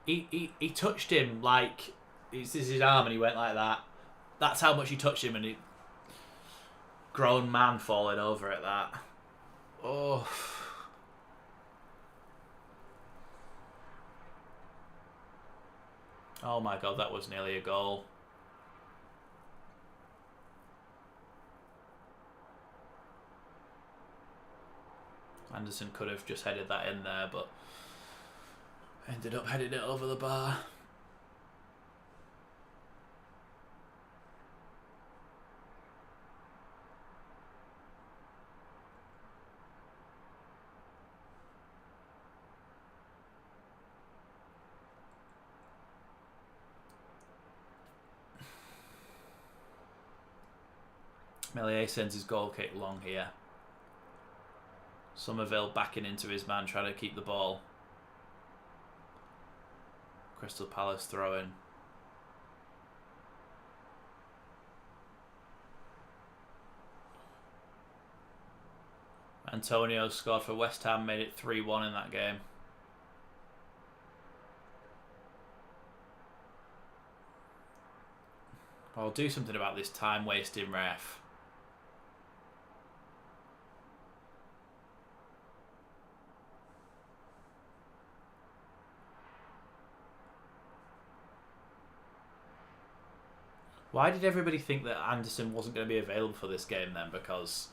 He touched him like this is his arm and he went like that. That's how much he touched him and he grown man falling over at that. Oh. Oh my god, that was nearly a goal. Anderson could have just headed that in there, but ended up heading it over the bar. Meslier sends his goal kick long here. Somerville backing into his man, trying to keep the ball. Crystal Palace throwing. Antonio scored for West Ham, made it 3-1 in that game. I'll do something about this time wasting ref. Why did everybody think that Anderson wasn't going to be available for this game then? Because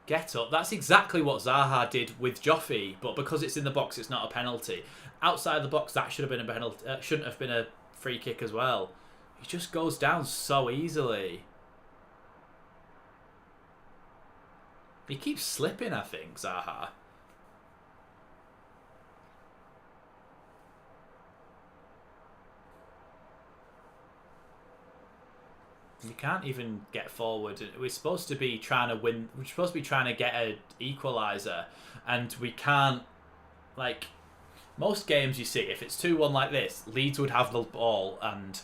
get up. That's exactly what Zaha did with Joffy, but because it's in the box, it's not a penalty. Outside the box, that should have been a penalty. Shouldn't have been a free kick as well. He just goes down so easily. He keeps slipping, I think, Zaha. You can't even get forward. We're supposed to be trying to win. We're supposed to be trying to get an equaliser, and we can't. Like most games, you see, if it's 2-1 like this, Leeds would have the ball and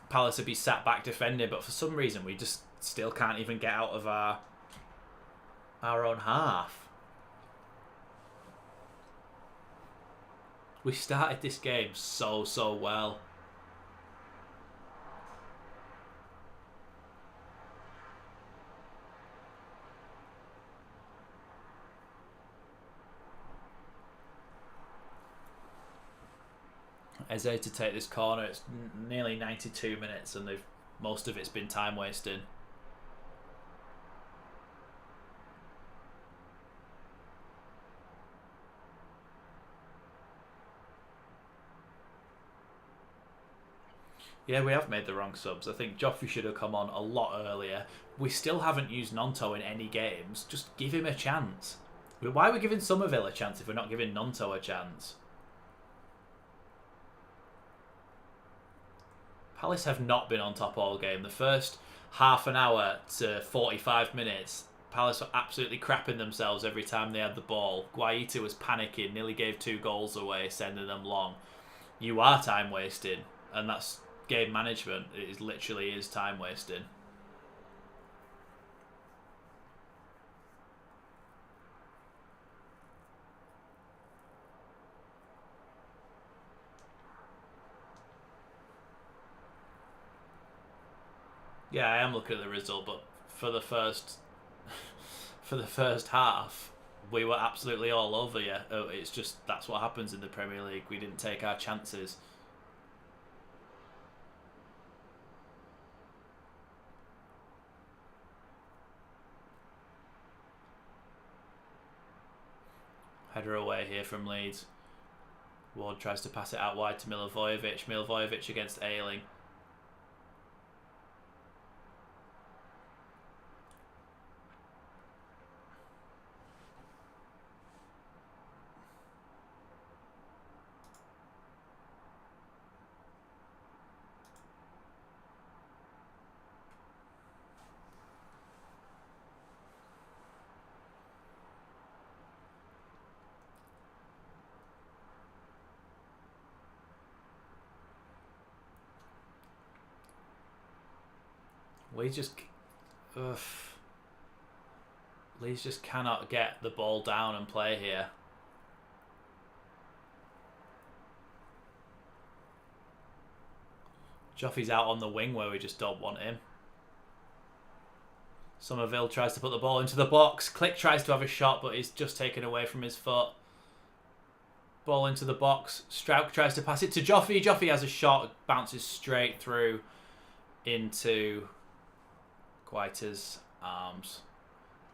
Palace would be sat back defending. But for some reason, we just still can't even get out of our own half. We started this game so well. Eze to take this corner. It's nearly 92 minutes and most of it's been time wasting. Yeah, we have made the wrong subs. I think Joffrey should have come on a lot earlier. We still haven't used Nonto in any games. Just give him a chance. Why are we giving Somerville a chance if we're not giving Nonto a chance? Palace have not been on top all game. The first half an hour to 45 minutes, Palace were absolutely crapping themselves every time they had the ball. Guaita was panicking, nearly gave 2 goals away, sending them long. You are time wasting, and that's game management. It is literally is time wasting. Yeah, I am looking at the result, but for the first half, we were absolutely all over you. It's just that's what happens in the Premier League. We didn't take our chances. Header away here from Leeds. Ward tries to pass it out wide to Milivojevic. Milivojevic against Ayling. Leeds just cannot get the ball down and play here. Joffy's out on the wing where we just don't want him. Somerville tries to put the ball into the box. Click tries to have a shot, but he's just taken away from his foot. Ball into the box. Strauch tries to pass it to Joffy. Joffy has a shot, bounces straight through into Guaita's arms.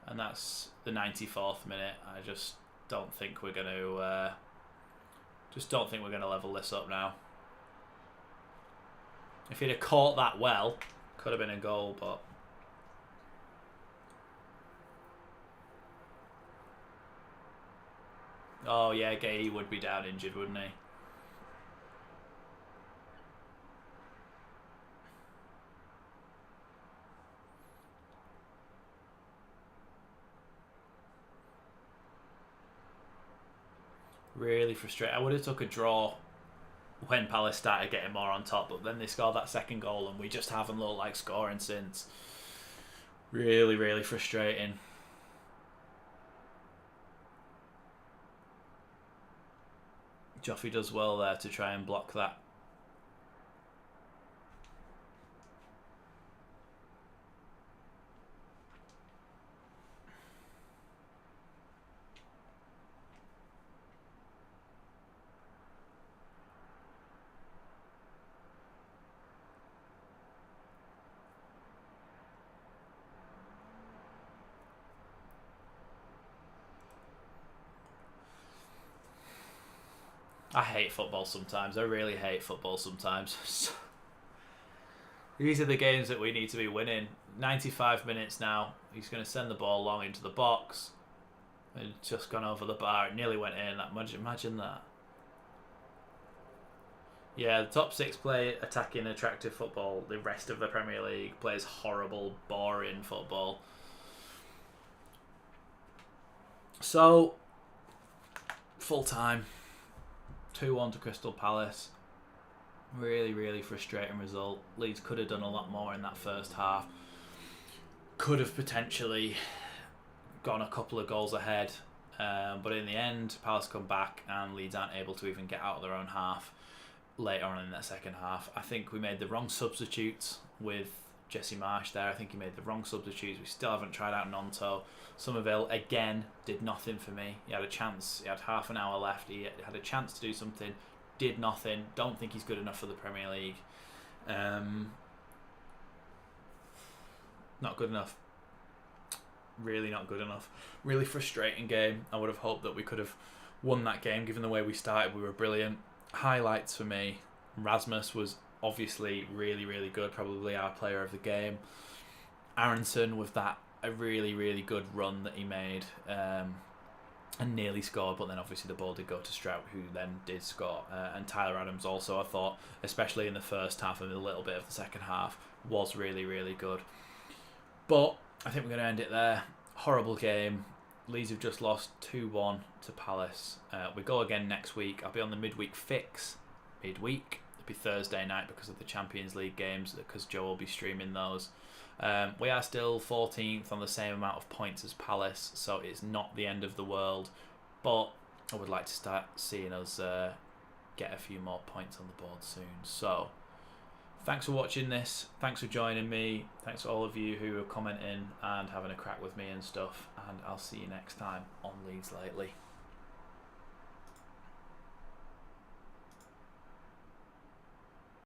And that's the 94th minute. I just don't think we're going to level this up now. If he'd have caught that well, could have been a goal, but oh yeah, Gay would be down injured, wouldn't he? Really frustrating. I would have took a draw when Palace started getting more on top, but then they scored that second goal and we just haven't looked like scoring since. Really, really frustrating. Joffy does well there to try and block that. I hate football sometimes. I really hate football sometimes. These are the games that we need to be winning. 95 minutes now. He's going to send the ball long into the box. It's just gone over the bar. It nearly went in. Imagine that. Yeah, the top 6 play attacking, attractive football. The rest of the Premier League plays horrible, boring football. So, full time. 2-1 to Crystal Palace. Really, really frustrating result. Leeds could have done a lot more in that first half. Could have potentially gone a couple of goals ahead. But in the end, Palace come back and Leeds aren't able to even get out of their own half later on in that second half. I think we made the wrong substitutes with Jesse Marsch there. I think he made the wrong substitutes. We still haven't tried out Nonto. Somerville, again, did nothing for me. He had a chance. He had half an hour left. He had a chance to do something. Did nothing. Don't think he's good enough for the Premier League. Not good enough. Really not good enough. Really frustrating game. I would have hoped that we could have won that game given the way we started. We were brilliant. Highlights for me. Rasmus was obviously really, really good. Probably our player of the game. Aronson with that a really, really good run that he made and nearly scored, but then obviously the ball did go to Strout, who then did score. And Tyler Adams also, I thought, especially in the first half and a little bit of the second half, was really, really good. But I think we're going to end it there. Horrible game. Leeds have just lost 2-1 to Palace. We go again next week. I'll be on the midweek fix. Midweek. It'll be Thursday night because of the Champions League games, because Joe will be streaming those. We are still 14th on the same amount of points as Palace, so it's not the end of the world. But I would like to start seeing us get a few more points on the board soon. So, thanks for watching this. Thanks for joining me. Thanks to all of you who are commenting and having a crack with me and stuff. And I'll see you next time on Leeds Lately.